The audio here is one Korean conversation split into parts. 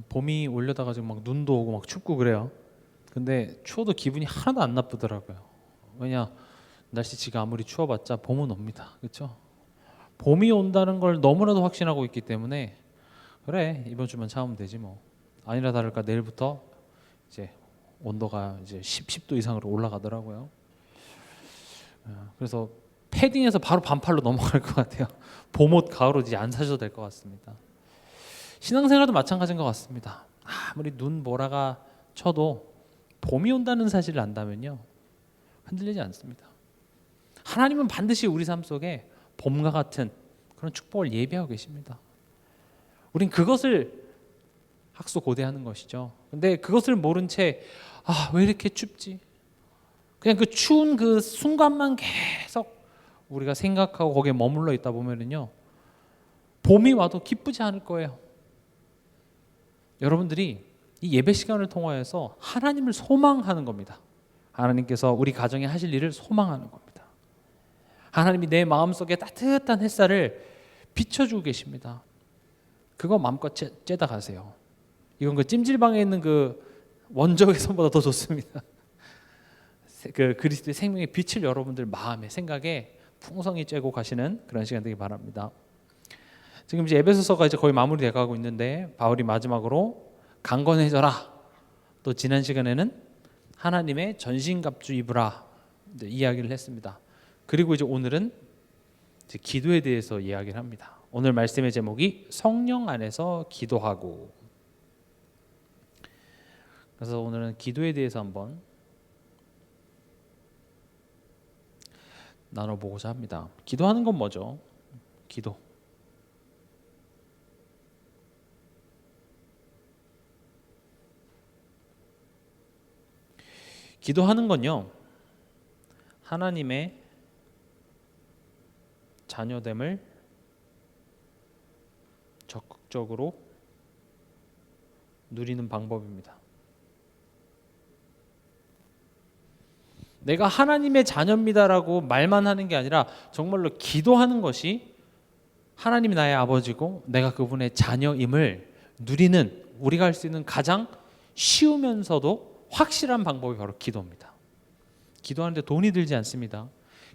봄이 올려다가 지금 막 눈도 오고 막 춥고 그래요. 근데 추워도 기분이 하나도 안 나쁘더라고요. 왜냐, 날씨치가 아무리 추워봤자 봄은 옵니다. 그렇죠? 봄이 온다는 걸 너무나도 확신하고 있기 때문에 그래, 이번 주만 참으면 되지 뭐. 아니라 다를까 내일부터 이제 온도가 이제 10도 이상으로 올라가더라고요. 그래서 패딩에서 바로 반팔로 넘어갈 것 같아요. 봄옷, 가을옷 이제 안 사셔도 될 것 같습니다. 신앙생활도 마찬가지인 것 같습니다. 아무리 눈 모라가 쳐도 봄이 온다는 사실을 안다면요, 흔들리지 않습니다. 하나님은 반드시 우리 삶 속에 봄과 같은 그런 축복을 예비하고 계십니다. 우린 그것을 학수고대하는 것이죠. 근데 그것을 모른 채 왜 이렇게 춥지? 그냥 그 추운 그 순간만 계속 우리가 생각하고 거기에 머물러 있다 보면은요, 봄이 와도 기쁘지 않을 거예요. 여러분들이 이 예배 시간을 통하여서 하나님을 소망하는 겁니다. 하나님께서 우리 가정에 하실 일을 소망하는 겁니다. 하나님이 내 마음속에 따뜻한 햇살을 비춰주고 계십니다. 그거 마음껏 쬐다 가세요. 이건 그 찜질방에 있는 그 원적의 선보다 더 좋습니다. 그 그리스도의 생명의 빛을 여러분들 마음에, 생각에 풍성히 쬐고 가시는 그런 시간 되기 바랍니다. 지금 이제 에베소서가 이제 거의 마무리돼 가고 있는데, 바울이 마지막으로 강건해져라, 또 지난 시간에는 하나님의 전신갑주 입으라 이야기를 했습니다. 그리고 이제 오늘은 이제 기도에 대해서 이야기를 합니다. 오늘 말씀의 제목이 성령 안에서 기도하고. 그래서 오늘은 기도에 대해서 한번 나눠보고자 합니다. 기도하는 건 뭐죠? 기도. 기도하는 건요, 하나님의 자녀됨을 적극적으로 누리는 방법입니다. 내가 하나님의 자녀입니다라고 말만 하는 게 아니라 정말로 기도하는 것이 하나님이 나의 아버지고 내가 그분의 자녀임을 누리는, 우리가 할 수 있는 가장 쉬우면서도 확실한 방법이 바로 기도입니다. 기도하는데 돈이 들지 않습니다.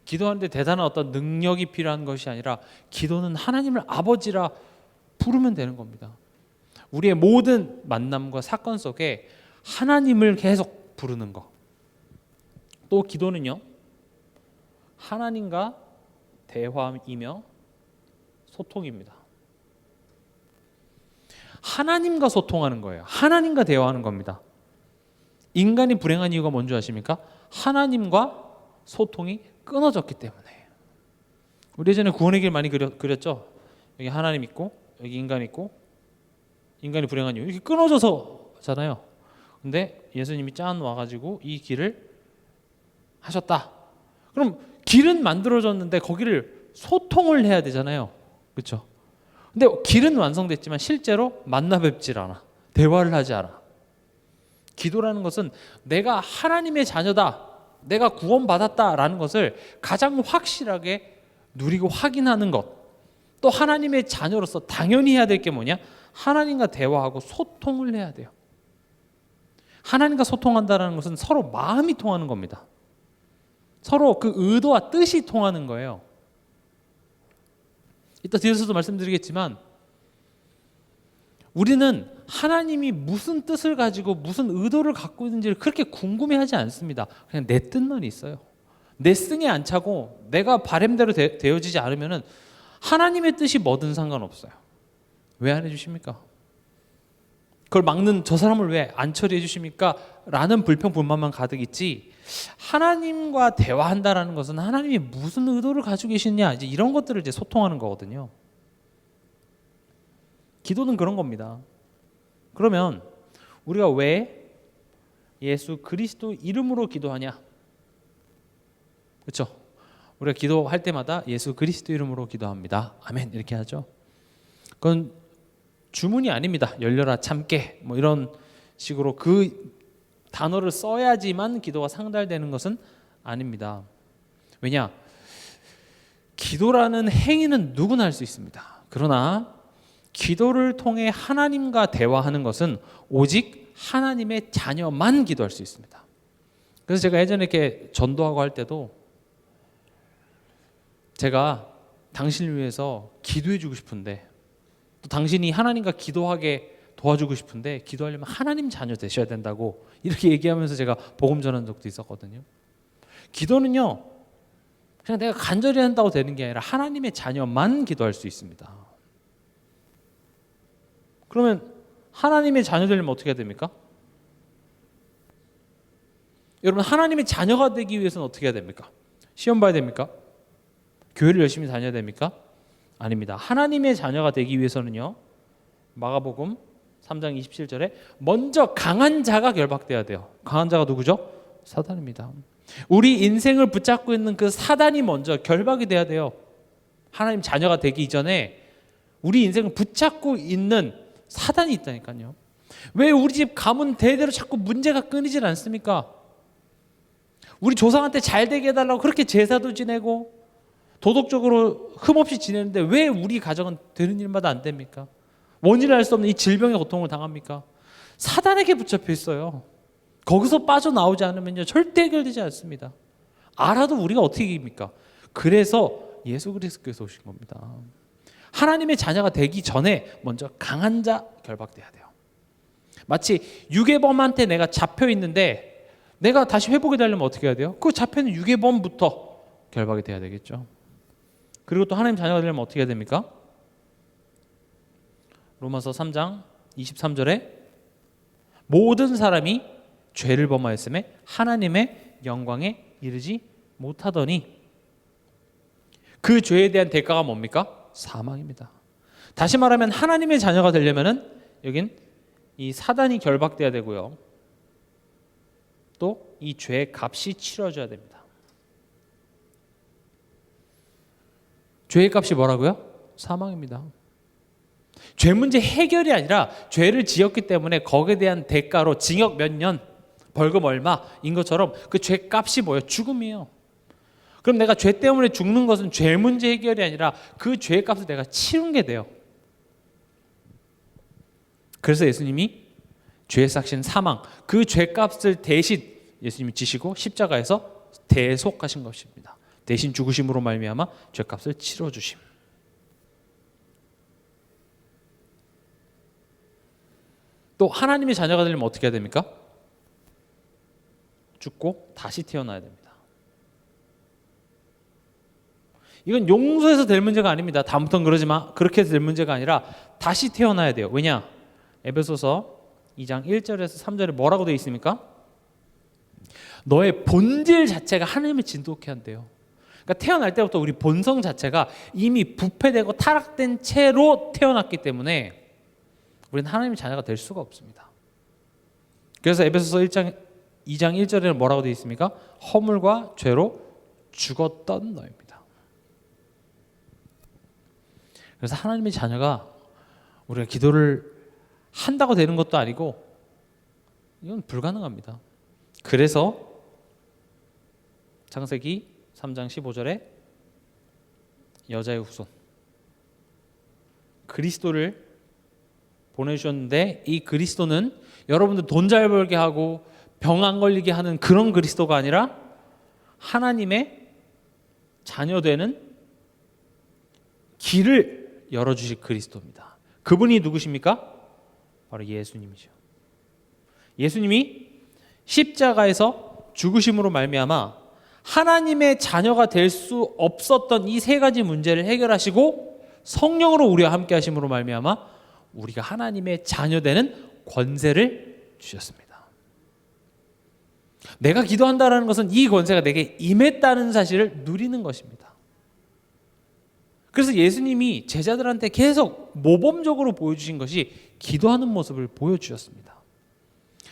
기도하는데 대단한 어떤 능력이 필요한 것이 아니라 기도는 하나님을 아버지라 부르면 되는 겁니다. 우리의 모든 만남과 사건 속에 하나님을 계속 부르는 것. 또 기도는요, 하나님과 대화이며 소통입니다. 하나님과 소통하는 거예요. 하나님과 대화하는 겁니다. 인간이 불행한 이유가 뭔지 아십니까? 하나님과 소통이 끊어졌기 때문에. 우리 예전에 구원의 길 많이 그렸죠. 여기 하나님 있고 여기 인간 있고, 인간이 불행한 이유 이렇게 끊어져서잖아요. 근데 예수님이 짠 와가지고 이 길을 하셨다. 그럼 길은 만들어졌는데 거기를 소통을 해야 되잖아요. 그렇죠? 근데 길은 완성됐지만 실제로 만나 뵙질 않아. 대화를 하지 않아. 기도라는 것은 내가 하나님의 자녀다, 내가 구원받았다라는 것을 가장 확실하게 누리고 확인하는 것. 또 하나님의 자녀로서 당연히 해야 될 게 뭐냐? 하나님과 대화하고 소통을 해야 돼요. 하나님과 소통한다는 것은 서로 마음이 통하는 겁니다. 서로 그 의도와 뜻이 통하는 거예요. 이따 뒤에서도 말씀드리겠지만, 우리는 하나님이 무슨 뜻을 가지고 무슨 의도를 갖고 있는지를 그렇게 궁금해하지 않습니다. 그냥 내 뜻만 있어요. 내 승에 안 차고 내가 바램대로 되어지지 않으면 하나님의 뜻이 뭐든 상관없어요. 왜 안 해주십니까? 그걸 막는 저 사람을 왜 안 처리해 주십니까? 라는 불평 불만만 가득 있지, 하나님과 대화한다라는 것은 하나님이 무슨 의도를 가지고 계시느냐, 이제 이런 것들을 이제 소통하는 거거든요. 기도는 그런 겁니다. 그러면 우리가 왜 예수 그리스도 이름으로 기도하냐? 그렇죠? 우리가 기도할 때마다 예수 그리스도 이름으로 기도합니다. 아멘, 이렇게 하죠. 그건 주문이 아닙니다. 열려라 참깨 뭐 이런 식으로 그 단어를 써야지만 기도가 상달되는 것은 아닙니다. 왜냐? 기도라는 행위는 누구나 할 수 있습니다. 그러나 기도를 통해 하나님과 대화하는 것은 오직 하나님의 자녀만 기도할 수 있습니다. 그래서 제가 예전에 이렇게 전도하고 할 때도 제가 당신을 위해서 기도해 주고 싶은데, 또 당신이 하나님과 기도하게 도와주고 싶은데, 기도하려면 하나님 자녀 되셔야 된다고 이렇게 얘기하면서 제가 복음 전한 적도 있었거든요. 기도는요, 그냥 내가 간절히 한다고 되는 게 아니라 하나님의 자녀만 기도할 수 있습니다. 그러면 하나님의 자녀 되려면 어떻게 해야 됩니까? 여러분, 하나님의 자녀가 되기 위해서는 어떻게 해야 됩니까? 시험 봐야 됩니까? 교회를 열심히 다녀야 됩니까? 아닙니다. 하나님의 자녀가 되기 위해서는요, 마가복음 3장 27절에 먼저 강한 자가 결박돼야 돼요. 강한 자가 누구죠? 사단입니다. 우리 인생을 붙잡고 있는 그 사단이 먼저 결박이 돼야 돼요. 하나님 자녀가 되기 이전에 우리 인생을 붙잡고 있는 사단이 있다니까요. 왜 우리 집 가문 대대로 자꾸 문제가 끊이질 않습니까? 우리 조상한테 잘 되게 해달라고 그렇게 제사도 지내고 도덕적으로 흠없이 지내는데 왜 우리 가정은 되는 일마다 안 됩니까? 원인을 알 수 없는 이 질병의 고통을 당합니까? 사단에게 붙잡혀 있어요. 거기서 빠져나오지 않으면요, 절대 해결되지 않습니다. 알아도 우리가 어떻게 이깁니까? 그래서 예수 그리스도께서 오신 겁니다. 하나님의 자녀가 되기 전에 먼저 강한 자 결박돼야 돼요. 마치 유괴범한테 내가 잡혀 있는데 내가 다시 회복이 되려면 어떻게 해야 돼요? 그 잡혀있는 유괴범부터 결박이 돼야 되겠죠. 그리고 또 하나님 자녀가 되려면 어떻게 해야 됩니까? 로마서 3장 23절에 모든 사람이 죄를 범하였음에 하나님의 영광에 이르지 못하더니 그 죄에 대한 대가가 뭡니까? 사망입니다. 다시 말하면 하나님의 자녀가 되려면은 여긴 이 사단이 결박돼야 되고요. 또 이 죄의 값이 치러져야 됩니다. 죄의 값이 뭐라고요? 사망입니다. 죄 문제 해결이 아니라 죄를 지었기 때문에 거기에 대한 대가로 징역 몇 년, 벌금 얼마인 것처럼 그 죄 값이 뭐예요? 죽음이에요. 그럼 내가 죄 때문에 죽는 것은 죄 문제 해결이 아니라 그 죄의 값을 내가 치른 게 돼요. 그래서 예수님이 죄의 삭신 사망, 그 죄 값을 대신 예수님이 지시고 십자가에서 대속하신 것입니다. 대신 죽으심으로 말미암아 죄 값을 치러 주심. 또 하나님의 자녀가 되려면 어떻게 해야 됩니까? 죽고 다시 태어나야 됩니다. 이건 용서해서 될 문제가 아닙니다. 다음부터는 그러지 마. 그렇게 해서 될 문제가 아니라 다시 태어나야 돼요. 왜냐? 에베소서 2장 1절에서 3절에 뭐라고 되어 있습니까? 너의 본질 자체가 하나님을 진동케 한대요. 그러니까 태어날 때부터 우리 본성 자체가 이미 부패되고 타락된 채로 태어났기 때문에 우리는 하나님의 자녀가 될 수가 없습니다. 그래서 에베소서 2장 1절에는 뭐라고 되어 있습니까? 허물과 죄로 죽었던 너입니다. 그래서 하나님의 자녀가 우리가 기도를 한다고 되는 것도 아니고 이건 불가능합니다. 그래서 창세기 3장 15절에 여자의 후손 그리스도를 보내주셨는데 이 그리스도는 여러분들 돈 잘 벌게 하고 병 안 걸리게 하는 그런 그리스도가 아니라 하나님의 자녀되는 길을 열어주실 그리스도입니다. 그분이 누구십니까? 바로 예수님이죠. 예수님이 십자가에서 죽으심으로 말미암아 하나님의 자녀가 될 수 없었던 이 세 가지 문제를 해결하시고 성령으로 우리와 함께 하심으로 말미암아 우리가 하나님의 자녀 되는 권세를 주셨습니다. 내가 기도한다는 것은 이 권세가 내게 임했다는 사실을 누리는 것입니다. 그래서 예수님이 제자들한테 계속 모범적으로 보여주신 것이 기도하는 모습을 보여주셨습니다.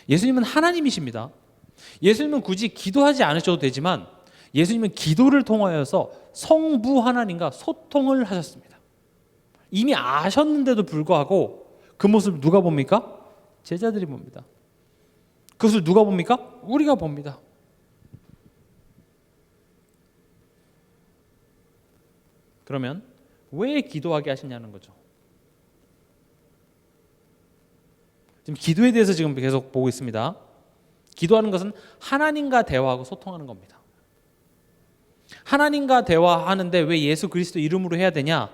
예수님은 하나님이십니다. 예수님은 굳이 기도하지 않으셔도 되지만 예수님은 기도를 통하여서 성부 하나님과 소통을 하셨습니다. 이미 아셨는데도 불구하고 그 모습을 누가 봅니까? 제자들이 봅니다. 그것을 누가 봅니까? 우리가 봅니다. 그러면 왜 기도하게 하시냐는 거죠. 지금 기도에 대해서 지금 계속 보고 있습니다. 기도하는 것은 하나님과 대화하고 소통하는 겁니다. 하나님과 대화하는데 왜 예수 그리스도 이름으로 해야 되냐?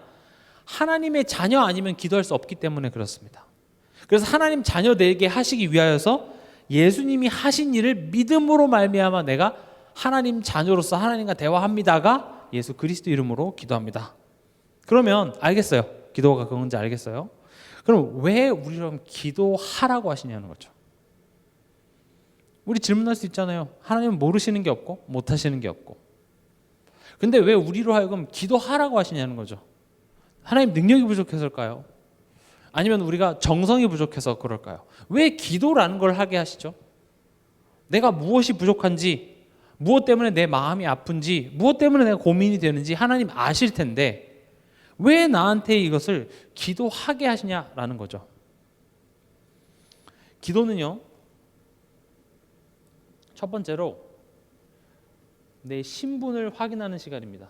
하나님의 자녀 아니면 기도할 수 없기 때문에 그렇습니다. 그래서 하나님 자녀 되게 하시기 위하여서 예수님이 하신 일을 믿음으로 말미암아 내가 하나님 자녀로서 하나님과 대화합니다가 예수 그리스도 이름으로 기도합니다. 그러면 알겠어요. 기도가 그건지 알겠어요. 그럼 왜 우리랑 기도하라고 하시냐는 거죠. 우리 질문할 수 있잖아요. 하나님은 모르시는 게 없고 못하시는 게 없고. 근데 왜 우리로 하여금 기도하라고 하시냐는 거죠. 하나님 능력이 부족해서일까요? 아니면 우리가 정성이 부족해서 그럴까요? 왜 기도라는 걸 하게 하시죠? 내가 무엇이 부족한지, 무엇 때문에 내 마음이 아픈지, 무엇 때문에 내가 고민이 되는지 하나님 아실 텐데 왜 나한테 이것을 기도하게 하시냐라는 거죠. 기도는요, 첫 번째로 내 신분을 확인하는 시간입니다.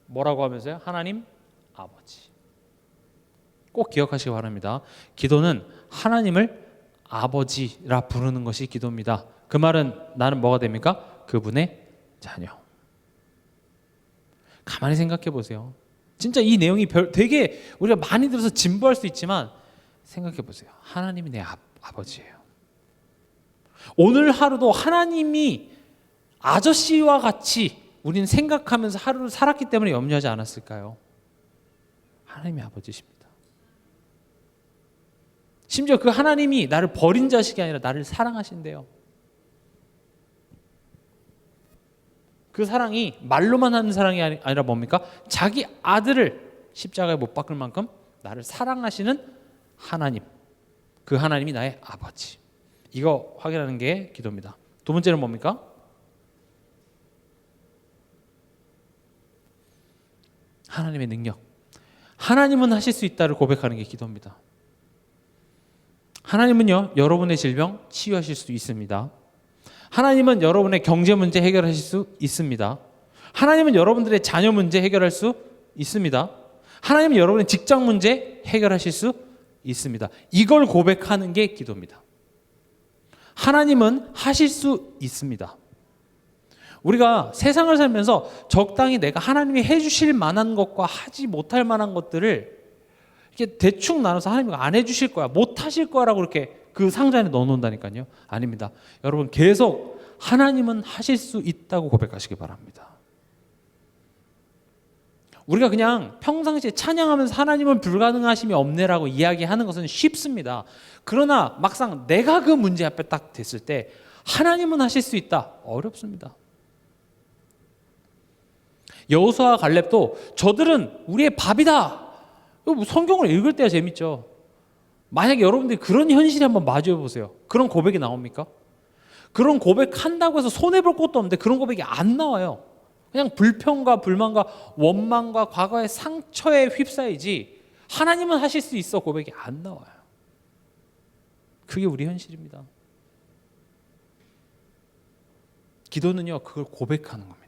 뭐라고 하면서요? 하나님 아버지. 꼭 기억하시기 바랍니다. 기도는 하나님을 아버지라 부르는 것이 기도입니다. 그 말은 나는 뭐가 됩니까? 그분의 자녀. 가만히 생각해 보세요. 진짜 이 내용이 되게 우리가 많이 들어서 진부할 수 있지만 생각해 보세요. 하나님이 내 아버지예요. 오늘 하루도 하나님이 아저씨와 같이 우리는 생각하면서 하루를 살았기 때문에 염려하지 않았을까요? 하나님이 아버지십니다. 심지어 그 하나님이 나를 버린 자식이 아니라 나를 사랑하신대요. 그 사랑이 말로만 하는 사랑이 아니라 뭡니까? 자기 아들을 십자가에 못 박을 만큼 나를 사랑하시는 하나님. 그 하나님이 나의 아버지. 이거 확인하는 게 기도입니다. 두 번째는 뭡니까? 하나님의 능력. 하나님은 하실 수 있다를 고백하는 게 기도입니다. 하나님은요, 여러분의 질병 치유하실 수 있습니다. 하나님은 여러분의 경제 문제 해결하실 수 있습니다. 하나님은 여러분들의 자녀 문제 해결할 수 있습니다. 하나님은 여러분의 직장 문제 해결하실 수 있습니다. 이걸 고백하는 게 기도입니다. 하나님은 하실 수 있습니다. 우리가 세상을 살면서 적당히 내가 하나님이 해주실 만한 것과 하지 못할 만한 것들을 이렇게 대충 나눠서 하나님이 안 해주실 거야, 못 하실 거라고 이렇게 그 상자 안에 넣어놓는다니까요. 아닙니다. 여러분 계속 하나님은 하실 수 있다고 고백하시기 바랍니다. 우리가 그냥 평상시에 찬양하면서 하나님은 불가능하심이 없네라고 이야기하는 것은 쉽습니다. 그러나 막상 내가 그 문제 앞에 딱 됐을 때 하나님은 하실 수 있다, 어렵습니다. 여호수아와 갈렙도 저들은 우리의 밥이다. 성경을 읽을 때가 재밌죠. 만약에 여러분들이 그런 현실에 한번 마주해 보세요. 그런 고백이 나옵니까? 그런 고백한다고 해서 손해볼 것도 없는데 그런 고백이 안 나와요. 그냥 불평과 불만과 원망과 과거의 상처에 휩싸이지 하나님은 하실 수 있어 고백이 안 나와요. 그게 우리 현실입니다. 기도는요, 그걸 고백하는 겁니다.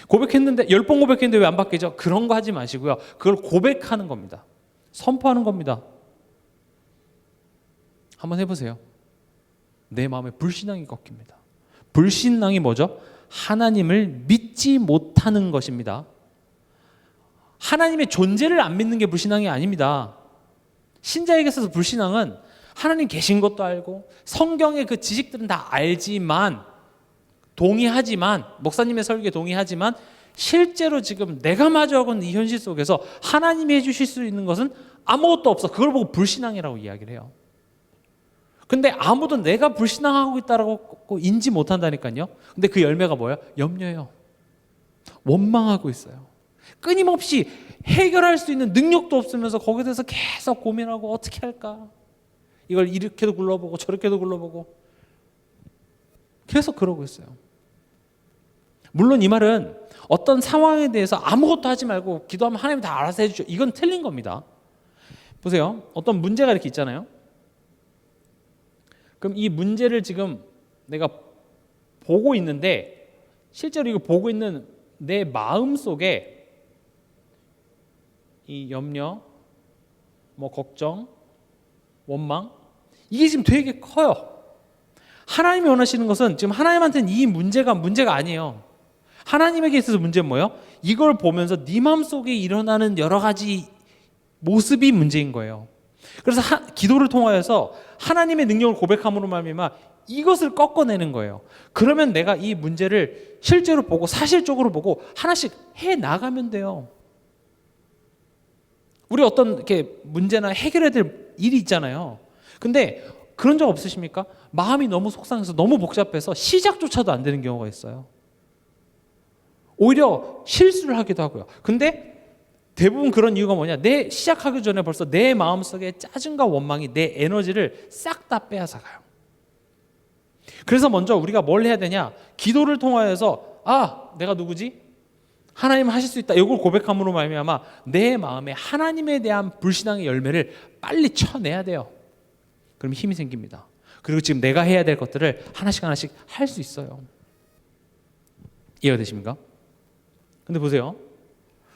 고백했는데 10번 고백했는데 왜 안 바뀌죠? 그런 거 하지 마시고요. 그걸 고백하는 겁니다. 선포하는 겁니다. 한번 해보세요. 내 마음에 불신앙이 꺾입니다. 불신앙이 뭐죠? 하나님을 믿지 못하는 것입니다. 하나님의 존재를 안 믿는 게 불신앙이 아닙니다. 신자에게 있어서 불신앙은 하나님 계신 것도 알고 성경의 그 지식들은 다 알지만, 동의하지만, 목사님의 설교에 동의하지만 실제로 지금 내가 마주하고 있는 이 현실 속에서 하나님이 해주실 수 있는 것은 아무것도 없어. 그걸 보고 불신앙이라고 이야기를 해요. 근데 아무도 내가 불신앙하고 있다고 인지 못한다니까요. 근데 그 열매가 뭐예요? 염려예요. 원망하고 있어요. 끊임없이 해결할 수 있는 능력도 없으면서 거기에 대해서 계속 고민하고 어떻게 할까? 이걸 이렇게도 굴러보고 저렇게도 굴러보고 계속 그러고 있어요. 물론 이 말은 어떤 상황에 대해서 아무것도 하지 말고 기도하면 하나님이 다 알아서 해주죠. 이건 틀린 겁니다. 보세요. 어떤 문제가 이렇게 있잖아요. 그럼 이 문제를 지금 내가 보고 있는데 실제로 이거 보고 있는 내 마음 속에 이 염려, 걱정, 원망, 이게 지금 되게 커요. 하나님이 원하시는 것은 지금 하나님한테는 이 문제가 아니에요. 하나님에게 있어서 문제는 뭐예요? 이걸 보면서 네 마음속에 일어나는 여러 가지 모습이 문제인 거예요. 그래서 기도를 통하여서 하나님의 능력을 고백함으로 말미암아 이것을 꺾어내는 거예요. 그러면 내가 이 문제를 실제로 보고 사실적으로 보고 하나씩 해 나가면 돼요. 우리 어떤 이렇게 문제나 해결해야 될 일이 있잖아요. 근데 그런 적 없으십니까? 마음이 너무 속상해서 너무 복잡해서 시작조차도 안 되는 경우가 있어요. 오히려 실수를 하기도 하고요. 근데 대부분 그런 이유가 뭐냐? 내 시작하기 전에 벌써 내 마음속에 짜증과 원망이 내 에너지를 싹 다 빼앗아가요. 그래서 먼저 우리가 뭘 해야 되냐? 기도를 통하여서 내가 누구지? 하나님 하실 수 있다. 이걸 고백함으로 말미암아 내 마음에 하나님에 대한 불신앙의 열매를 빨리 쳐내야 돼요. 그럼 힘이 생깁니다. 그리고 지금 내가 해야 될 것들을 하나씩 할 수 있어요. 이해가 되십니까? 근데 보세요.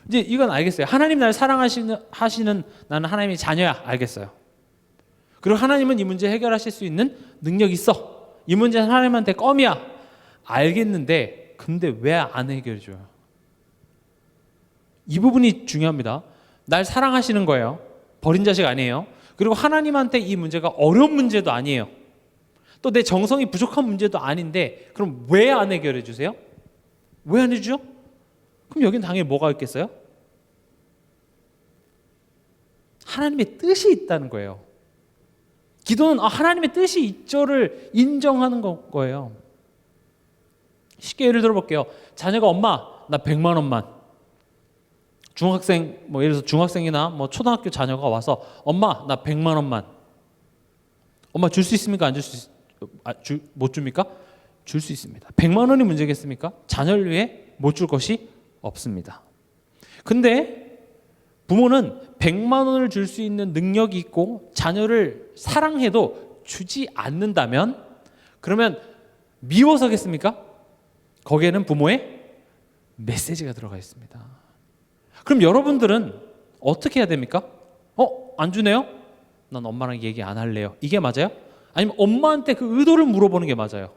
이제 이건 알겠어요. 하나님 나를 사랑하시는 나는 하나님의 자녀야. 알겠어요. 그리고 하나님은 이 문제 해결하실 수 있는 능력이 있어. 이 문제는 하나님한테 껌이야. 알겠는데 근데 왜 안 해결해줘요? 이 부분이 중요합니다. 날 사랑하시는 거예요. 버린 자식 아니에요. 그리고 하나님한테 이 문제가 어려운 문제도 아니에요. 또 내 정성이 부족한 문제도 아닌데 그럼 왜 안 해결해 주세요? 왜 안 해주죠? 그럼 여긴 당연히 뭐가 있겠어요? 하나님의 뜻이 있다는 거예요. 기도는 하나님의 뜻이 있죠를 인정하는 거예요. 쉽게 예를 들어볼게요. 자녀가 엄마 나 100만 원만. 중학생 예를 들어서 중학생이나 초등학교 자녀가 와서 엄마 나 100만 원만. 엄마 줄 수 있습니까? 안 줄 수 못 줍니까? 줄 수 있습니다. 100만 원이 문제겠습니까? 자녀를 위해 못 줄 것이 없습니다. 근데 부모는 100만 원을 줄 수 있는 능력이 있고 자녀를 사랑해도 주지 않는다면 그러면 미워서겠습니까? 거기에는 부모의 메시지가 들어가 있습니다. 그럼 여러분들은 어떻게 해야 됩니까? 안 주네요? 난 엄마랑 얘기 안 할래요. 이게 맞아요? 아니면 엄마한테 그 의도를 물어보는 게 맞아요?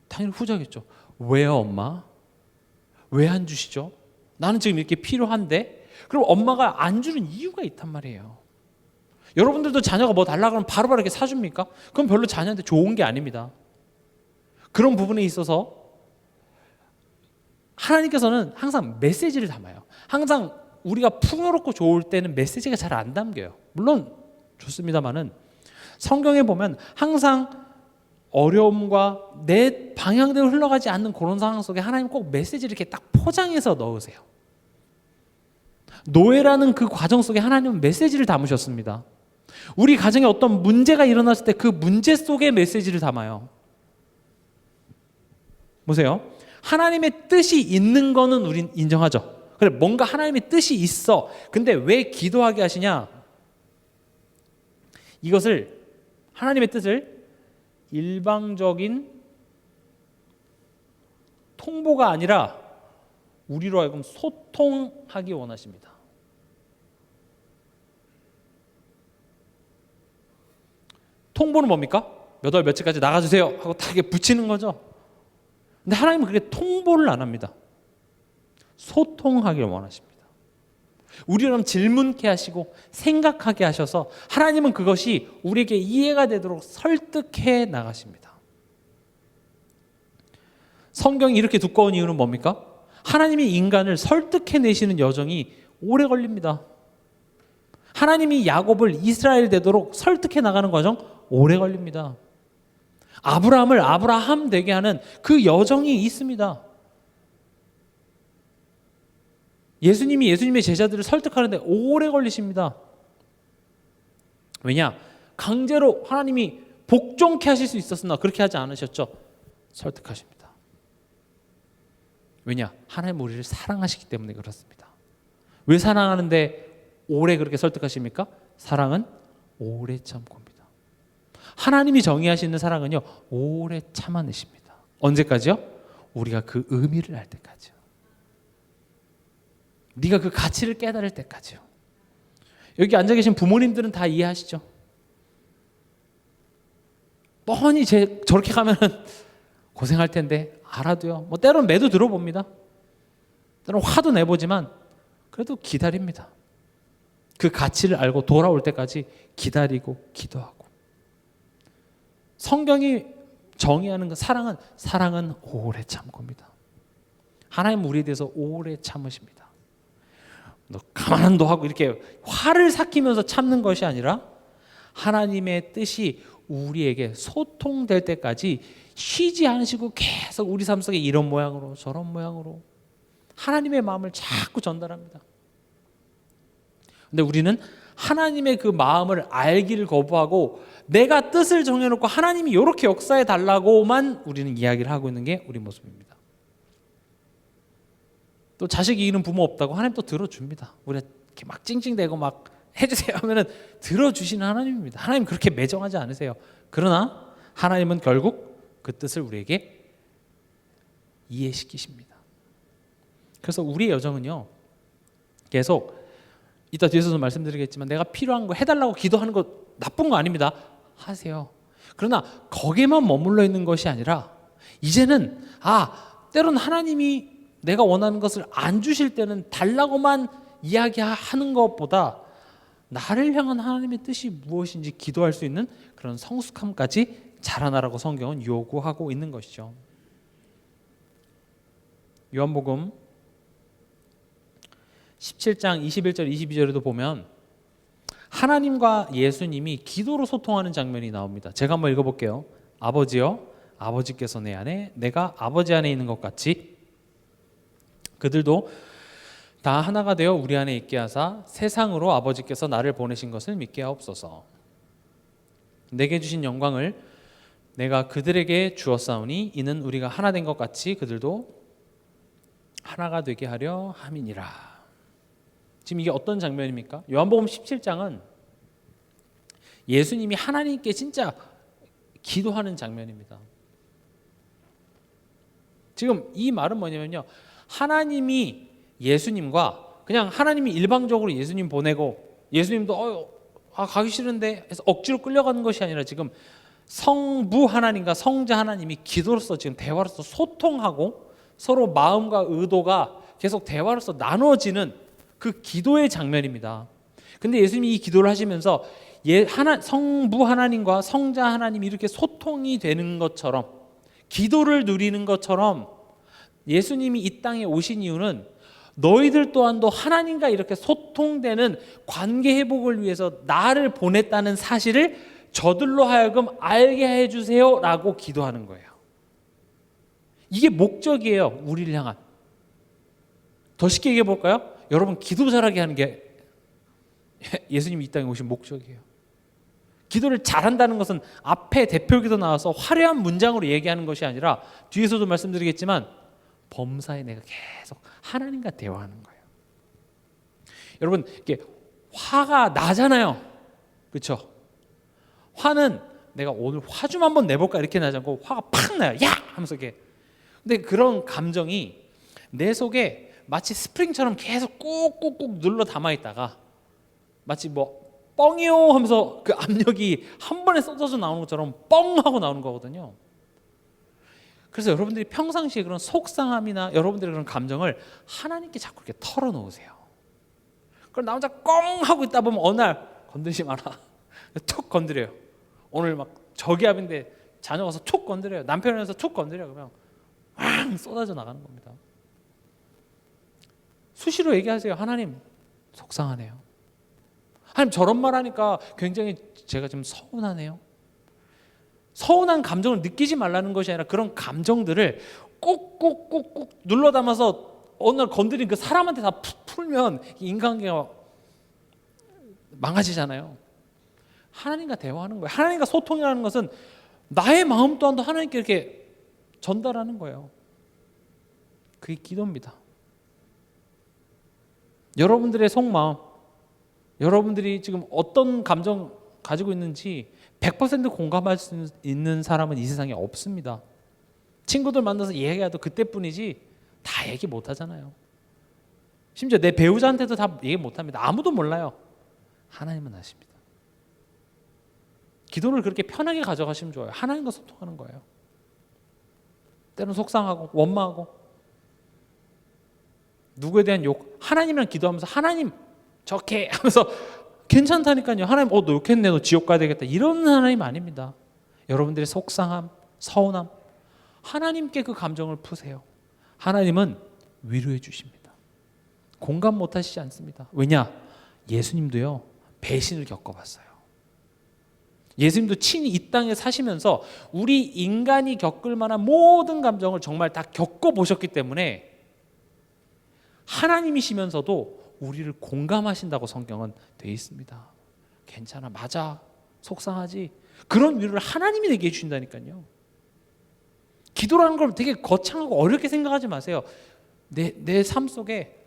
당연히 후자겠죠. 왜요, 엄마? 왜 안 주시죠? 나는 지금 이렇게 필요한데? 그럼 엄마가 안 주는 이유가 있단 말이에요. 여러분들도 자녀가 뭐 달라고 하면 바로바로 이렇게 사줍니까? 그건 별로 자녀한테 좋은 게 아닙니다. 그런 부분에 있어서 하나님께서는 항상 메시지를 담아요. 항상 우리가 풍요롭고 좋을 때는 메시지가 잘 안 담겨요. 물론 좋습니다만은 성경에 보면 항상 어려움과 내 방향대로 흘러가지 않는 그런 상황 속에 하나님 꼭 메시지를 이렇게 딱 포장해서 넣으세요. 노예라는 그 과정 속에 하나님은 메시지를 담으셨습니다. 우리 가정에 어떤 문제가 일어났을 때 그 문제 속에 메시지를 담아요. 보세요. 하나님의 뜻이 있는 거는 우린 인정하죠. 그래, 뭔가 하나님의 뜻이 있어. 근데 왜 기도하게 하시냐? 이것을 하나님의 뜻을 일방적인 통보가 아니라 우리로 하여금 소통하기 원하십니다. 통보는 뭡니까? 몇 월 며칠까지 나가주세요 하고 딱 이렇게 붙이는 거죠. 근데 하나님은 그렇게 통보를 안 합니다. 소통하기를 원하십니다. 우리처럼 질문케 하시고 생각하게 하셔서 하나님은 그것이 우리에게 이해가 되도록 설득해 나가십니다. 성경이 이렇게 두꺼운 이유는 뭡니까? 하나님이 인간을 설득해내시는 여정이 오래 걸립니다. 하나님이 야곱을 이스라엘 되도록 설득해 나가는 과정 오래 걸립니다. 아브라함을 아브라함 되게 하는 그 여정이 있습니다. 예수님이 예수님의 제자들을 설득하는데 오래 걸리십니다. 왜냐? 강제로 하나님이 복종케 하실 수 있었으나 그렇게 하지 않으셨죠. 설득하십니다. 왜냐? 하나님 우리를 사랑하시기 때문에 그렇습니다. 왜 사랑하는데 오래 그렇게 설득하십니까? 사랑은 오래 참고입니다. 하나님이 정의하시는 사랑은요, 오래 참아내십니다. 언제까지요? 우리가 그 의미를 알 때까지요. 네가 그 가치를 깨달을 때까지요. 여기 앉아 계신 부모님들은 다 이해하시죠? 뻔히 저렇게 가면은 고생할 텐데 알아도요. 뭐 때로는 매도 들어봅니다. 때로는 화도 내보지만 그래도 기다립니다. 그 가치를 알고 돌아올 때까지 기다리고 기도하고. 성경이 정의하는 그 사랑은 오래 참고입니다. 하나님 우리에 대해서 오래 참으십니다. 너 가만 안 둬 하고 이렇게 화를 삭히면서 참는 것이 아니라 하나님의 뜻이 우리에게 소통될 때까지 쉬지 않으시고 계속 우리 삶 속에 이런 모양으로 저런 모양으로 하나님의 마음을 자꾸 전달합니다. 근데 우리는 하나님의 그 마음을 알기를 거부하고 내가 뜻을 정해놓고 하나님이 이렇게 역사해 달라고만 우리는 이야기를 하고 있는 게 우리 모습입니다. 또 자식 이기는 부모 없다고 하나님 또 들어줍니다. 우리가 이렇게 막 찡찡대고 막 해주세요 하면은 들어주시는 하나님입니다. 하나님 그렇게 매정하지 않으세요. 그러나 하나님은 결국 그 뜻을 우리에게 이해시키십니다. 그래서 우리의 여정은요, 계속 이따 뒤에서도 말씀드리겠지만 내가 필요한 거 해달라고 기도하는 거 나쁜 거 아닙니다. 하세요. 그러나 거기에만 머물러 있는 것이 아니라 이제는 때로는 하나님이 내가 원하는 것을 안 주실 때는 달라고만 이야기하는 것보다 나를 향한 하나님의 뜻이 무엇인지 기도할 수 있는 그런 성숙함까지 자라나라고 성경은 요구하고 있는 것이죠. 요한복음 17장 21절 22절에도 보면 하나님과 예수님이 기도로 소통하는 장면이 나옵니다. 제가 한번 읽어볼게요. 아버지여, 아버지께서 내 안에 내가 아버지 안에 있는 것 같이 그들도 다 하나가 되어 우리 안에 있게 하사 세상으로 아버지께서 나를 보내신 것을 믿게 하옵소서. 내게 주신 영광을 내가 그들에게 주었사오니 이는 우리가 하나 된 것 같이 그들도 하나가 되게 하려 함이니라. 지금 이게 어떤 장면입니까? 요한복음 17장은 예수님이 하나님께 진짜 기도하는 장면입니다. 지금 이 말은 뭐냐면요, 하나님이 예수님과 그냥 하나님이 일방적으로 예수님 보내고 예수님도 가기 싫은데 해서 억지로 끌려가는 것이 아니라 지금 성부 하나님과 성자 하나님이 기도로서 지금 대화로서 소통하고 서로 마음과 의도가 계속 대화로서 나눠지는 그 기도의 장면입니다. 근데 예수님이 이 기도를 하시면서 성부 하나님과 성자 하나님이 이렇게 소통이 되는 것처럼 기도를 누리는 것처럼 예수님이 이 땅에 오신 이유는 너희들 또한도 하나님과 이렇게 소통되는 관계 회복을 위해서 나를 보냈다는 사실을 저들로 하여금 알게 해주세요 라고 기도하는 거예요. 이게 목적이에요. 우리를 향한. 더 쉽게 얘기해 볼까요? 여러분 기도 잘하게 하는 게 예수님이 이 땅에 오신 목적이에요. 기도를 잘한다는 것은 앞에 대표기도 나와서 화려한 문장으로 얘기하는 것이 아니라 뒤에서도 말씀드리겠지만 범사에 내가 계속 하나님과 대화하는 거예요. 여러분 이게 화가 나잖아요. 그렇죠? 화는 내가 오늘 화 좀 한번 내볼까 이렇게 나지 않고 화가 팍 나요. 야! 하면서 이렇게. 근데 그런 감정이 내 속에 마치 스프링처럼 계속 꾹꾹꾹 눌러 담아 있다가 마치 뭐 뻥이요 하면서 그 압력이 한 번에 쏟아져 나오는 것처럼 뻥 하고 나오는 거거든요. 그래서 여러분들이 평상시에 그런 속상함이나 여러분들의 그런 감정을 하나님께 자꾸 이렇게 털어놓으세요. 그럼 나 혼자 꽁 하고 있다 보면 어느 날 건드리지 마라. 툭 건드려요. 오늘 막 저기압인데 자녀 가서 툭 건드려요. 남편이 와서 툭 건드려요. 그러면 왕 쏟아져 나가는 겁니다. 수시로 얘기하세요. 하나님 속상하네요. 하나님 저런 말 하니까 굉장히 제가 좀 서운하네요. 서운한 감정을 느끼지 말라는 것이 아니라 그런 감정들을 꾹꾹꾹꾹 눌러 담아서 어느 날 건드린 그 사람한테 다 풀면 인간관계가 망가지잖아요. 하나님과 대화하는 거예요. 하나님과 소통이라는 것은 나의 마음 또한도 하나님께 이렇게 전달하는 거예요. 그게 기도입니다. 여러분들의 속마음, 여러분들이 지금 어떤 감정 가지고 있는지 100% 공감할 수 있는 사람은 이 세상에 없습니다. 친구들 만나서 얘기해도 그때뿐이지 다 얘기 못 하잖아요. 심지어 내 배우자한테도 다 얘기 못 합니다. 아무도 몰라요. 하나님은 아십니다. 기도를 그렇게 편하게 가져가시면 좋아요. 하나님과 소통하는 거예요. 때로는 속상하고 원망하고 누구에 대한 욕, 하나님이랑 기도하면서 하나님 저렇게 하면서 괜찮다니까요. 하나님 너 욕했네, 너 지옥 가야 되겠다, 이런 하나님 아닙니다. 여러분들의 속상함, 서운함, 하나님께 그 감정을 푸세요. 하나님은 위로해 주십니다. 공감 못하시지 않습니다. 왜냐? 예수님도요 배신을 겪어봤어요. 예수님도 친히 이 땅에 사시면서 우리 인간이 겪을 만한 모든 감정을 정말 다 겪어보셨기 때문에 하나님이시면서도 우리를 공감하신다고 성경은 되어 있습니다. 괜찮아, 맞아, 속상하지, 그런 위로를 하나님이 내게 해주신다니까요. 기도라는 걸 되게 거창하고 어렵게 생각하지 마세요. 내 삶 속에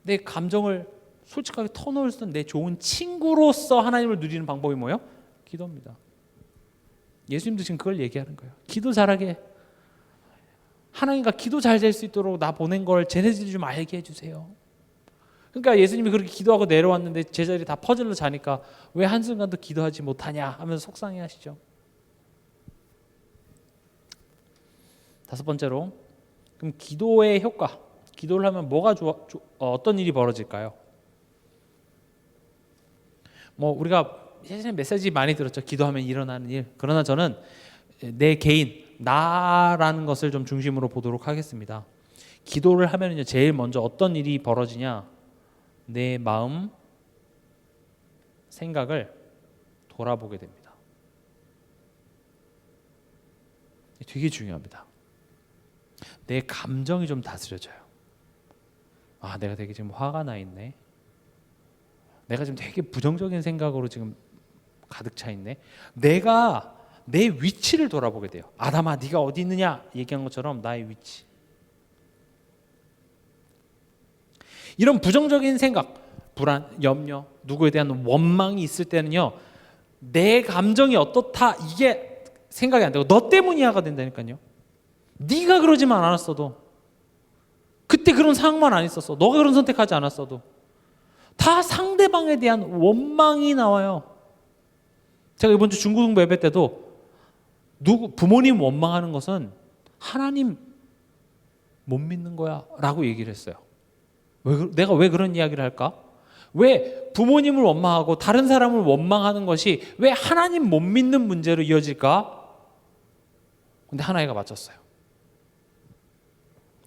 내 감정을 솔직하게 터놓을 수 있는 내 좋은 친구로서 하나님을 누리는 방법이 뭐예요? 기도입니다. 예수님도 지금 그걸 얘기하는 거예요. 기도 잘하게, 하나님과 기도 잘 될 수 있도록 나 보낸 걸 쟤네들이 좀 알게 해주세요. 그러니까 예수님이 그렇게 기도하고 내려왔는데 제자들이 다 퍼즐로 자니까 왜 한순간도 기도하지 못하냐 하면서 속상해 하시죠. 다섯 번째로, 그럼 기도의 효과, 기도를 하면 뭐가 어떤 일이 벌어질까요? 우리가 예전에 메시지 많이 들었죠. 기도하면 일어나는 일. 그러나 저는 내 개인, 나라는 것을 좀 중심으로 보도록 하겠습니다. 기도를 하면요 제일 먼저 어떤 일이 벌어지냐? 내 마음, 생각을 돌아보게 됩니다. 되게 중요합니다. 내 감정이 좀 다스려져요. 내가 되게 지금 화가 나 있네. 내가 지금 되게 부정적인 생각으로 지금 가득 차 있네. 내가 내 위치를 돌아보게 돼요. 아담아, 네가 어디 있느냐 얘기한 것처럼 나의 위치. 이런 부정적인 생각, 불안, 염려, 누구에 대한 원망이 있을 때는요 내 감정이 어떻다 이게 생각이 안 되고 너 때문이야가 된다니까요. 네가 그러지만 않았어도, 그때 그런 상황만 안 있었어, 너가 그런 선택하지 않았어도 다 상대방에 대한 원망이 나와요. 제가 이번 주 중고등부 예배 때도 부모님 원망하는 것은 하나님 못 믿는 거야 라고 얘기를 했어요. 내가 왜 그런 이야기를 할까? 왜 부모님을 원망하고 다른 사람을 원망하는 것이 왜 하나님 못 믿는 문제로 이어질까? 근데 하나이가 맞췄어요.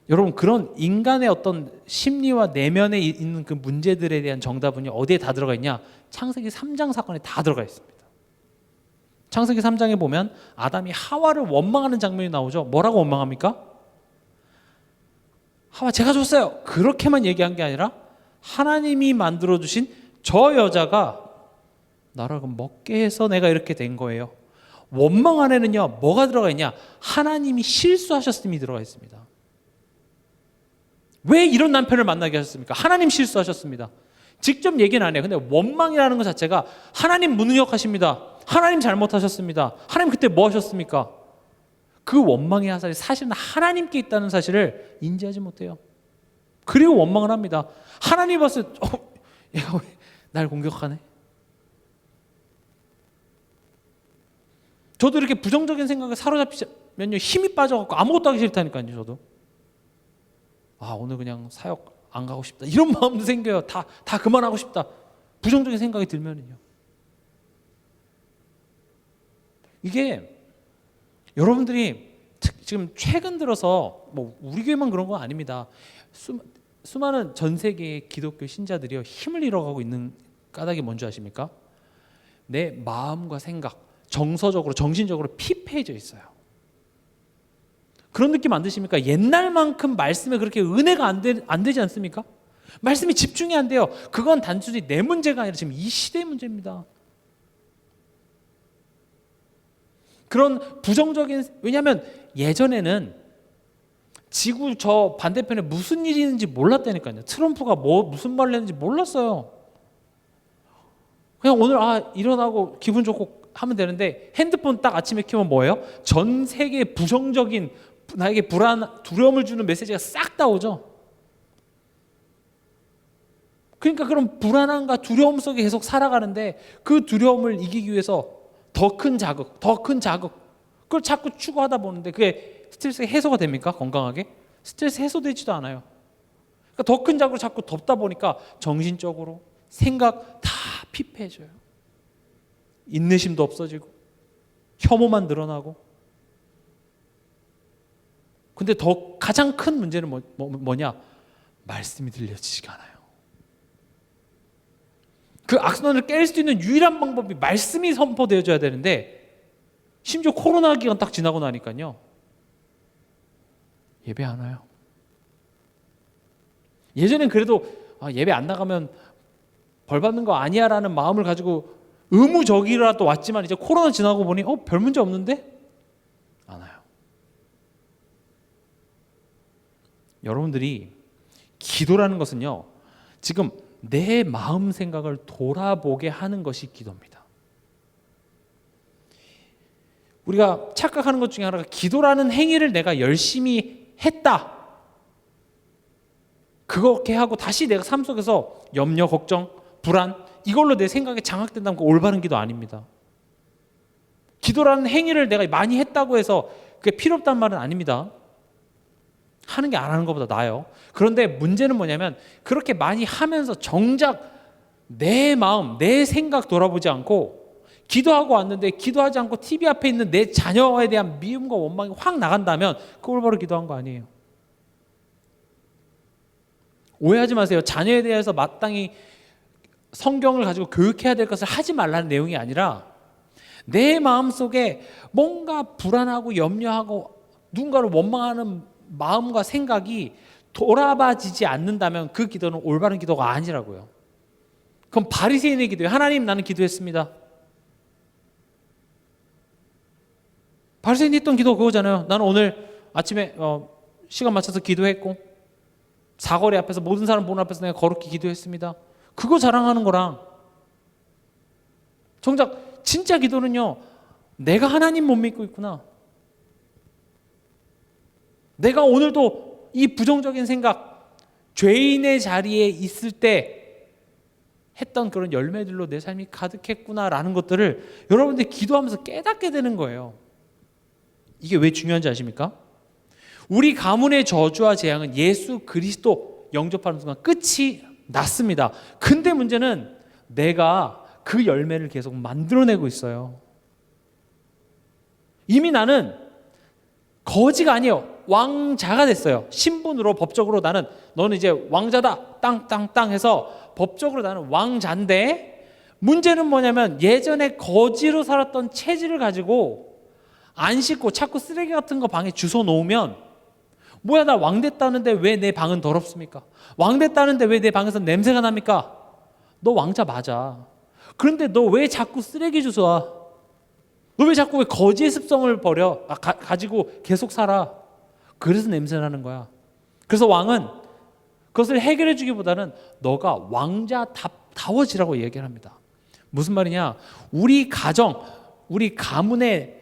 여러분, 그런 인간의 어떤 심리와 내면에 있는 그 문제들에 대한 정답은요 어디에 다 들어가 있냐? 창세기 3장 사건에 다 들어가 있습니다. 창세기 3장에 보면 아담이 하와를 원망하는 장면이 나오죠. 뭐라고 원망합니까? 하와 제가 줬어요, 그렇게만 얘기한 게 아니라 하나님이 만들어주신 저 여자가 나를 먹게 해서 내가 이렇게 된 거예요. 원망 안에는요 뭐가 들어가 있냐? 하나님이 실수하셨음이 들어가 있습니다. 왜 이런 남편을 만나게 하셨습니까? 하나님 실수하셨습니다. 직접 얘기는 안 해요. 근데 원망이라는 것 자체가 하나님 무능력하십니다, 하나님 잘못하셨습니다, 하나님 그때 뭐 하셨습니까? 그 원망의 화살이 사실은 하나님께 있다는 사실을 인지하지 못해요. 그리고 원망을 합니다. 하나님이 봤을 때 얘가 왜 날 공격하네? 저도 이렇게 부정적인 생각에 사로잡히면요 힘이 빠져갖고 아무것도 하기 싫다니까요. 저도 오늘 그냥 사역 안 가고 싶다 이런 마음도 생겨요. 다 그만하고 싶다, 부정적인 생각이 들면은요. 이게 여러분들이 지금 최근 들어서 우리 교회만 그런 건 아닙니다. 수많은 전 세계의 기독교 신자들이요 힘을 잃어가고 있는 까닭이 뭔지 아십니까? 내 마음과 생각, 정서적으로, 정신적으로 피폐해져 있어요. 그런 느낌 안 드십니까? 옛날만큼 말씀에 그렇게 은혜가 안 되지 않습니까? 말씀이 집중이 안 돼요. 그건 단순히 내 문제가 아니라 지금 이 시대의 문제입니다. 그런 부정적인, 왜냐하면 예전에는 지구 저 반대편에 무슨 일이 있는지 몰랐다니까요. 트럼프가 무슨 말을 했는지 몰랐어요. 그냥 오늘 일어나고 기분 좋고 하면 되는데 핸드폰 딱 아침에 켜면 뭐예요? 전 세계의 부정적인 나에게 두려움을 주는 메시지가 싹 다 오죠. 그러니까 그런 불안함과 두려움 속에 계속 살아가는데 그 두려움을 이기기 위해서 더 큰 자극, 더 큰 자극. 그걸 자꾸 추구하다 보는데 그게 스트레스 해소가 됩니까? 건강하게? 스트레스 해소되지도 않아요. 그러니까 더 큰 자극으로 자꾸 덮다 보니까 정신적으로 생각 다 피폐해져요. 인내심도 없어지고 혐오만 늘어나고. 근데 더 가장 큰 문제는 뭐냐? 말씀이 들려지지가 않아요. 그 악순환을 깰 수 있는 유일한 방법이 말씀이 선포되어져야 되는데 심지어 코로나 기간 딱 지나고 나니까요. 예배 안 와요. 예전엔 그래도 예배 안 나가면 벌 받는 거 아니야 라는 마음을 가지고 의무적이라도 왔지만 이제 코로나 지나고 보니 별 문제 없는데? 안 와요. 여러분들이 기도라는 것은요, 지금 내 마음 생각을 돌아보게 하는 것이 기도입니다. 우리가 착각하는 것 중에 하나가 기도라는 행위를 내가 열심히 했다. 그렇게 하고 다시 내가 삶 속에서 염려, 걱정, 불안 이걸로 내 생각이 장악된다면 그 올바른 기도 아닙니다. 기도라는 행위를 내가 많이 했다고 해서 그게 필요 없다는 말은 아닙니다. 하는 게 안 하는 것보다 나아요. 그런데 문제는 뭐냐면 그렇게 많이 하면서 정작 내 마음, 내 생각 돌아보지 않고 기도하고 왔는데 기도하지 않고 TV 앞에 있는 내 자녀에 대한 미움과 원망이 확 나간다면 그걸 바로 기도한 거 아니에요. 오해하지 마세요. 자녀에 대해서 마땅히 성경을 가지고 교육해야 될 것을 하지 말라는 내용이 아니라 내 마음속에 뭔가 불안하고 염려하고 누군가를 원망하는 마음과 생각이 돌아봐지지 않는다면 그 기도는 올바른 기도가 아니라고요. 그럼 바리새인의 기도예요. 하나님, 나는 기도했습니다. 바리새인이 했던 기도가 그거잖아요. 나는 오늘 아침에 시간 맞춰서 기도했고 사거리 앞에서 모든 사람 보는 앞에서 내가 거룩히 기도했습니다. 그거 자랑하는 거랑 정작 진짜 기도는요, 내가 하나님 못 믿고 있구나. 내가 오늘도 이 부정적인 생각, 죄인의 자리에 있을 때 했던 그런 열매들로 내 삶이 가득했구나라는 것들을 여러분들이 기도하면서 깨닫게 되는 거예요. 이게 왜 중요한지 아십니까? 우리 가문의 저주와 재앙은 예수 그리스도 영접하는 순간 끝이 났습니다. 근데 문제는 내가 그 열매를 계속 만들어내고 있어요. 이미 나는 거지가 아니에요. 왕자가 됐어요. 신분으로 법적으로 너는 이제 왕자다. 땅 해서 법적으로 나는 왕자인데 문제는 뭐냐면 예전에 거지로 살았던 체질을 가지고 안 씻고 자꾸 쓰레기 같은 거 방에 주워 놓으면 뭐야, 나 왕 됐다는데 왜 내 방은 더럽습니까? 왕 됐다는데 왜 내 방에서 냄새가 납니까? 너 왕자 맞아. 그런데 너 왜 자꾸 쓰레기 주워? 너 왜 자꾸 거지의 습성을 가지고 계속 살아? 그래서 냄새 나는 거야. 그래서 왕은 그것을 해결해 주기보다는 너가 왕자다워지라고 얘기를 합니다. 무슨 말이냐? 우리 가정, 우리 가문의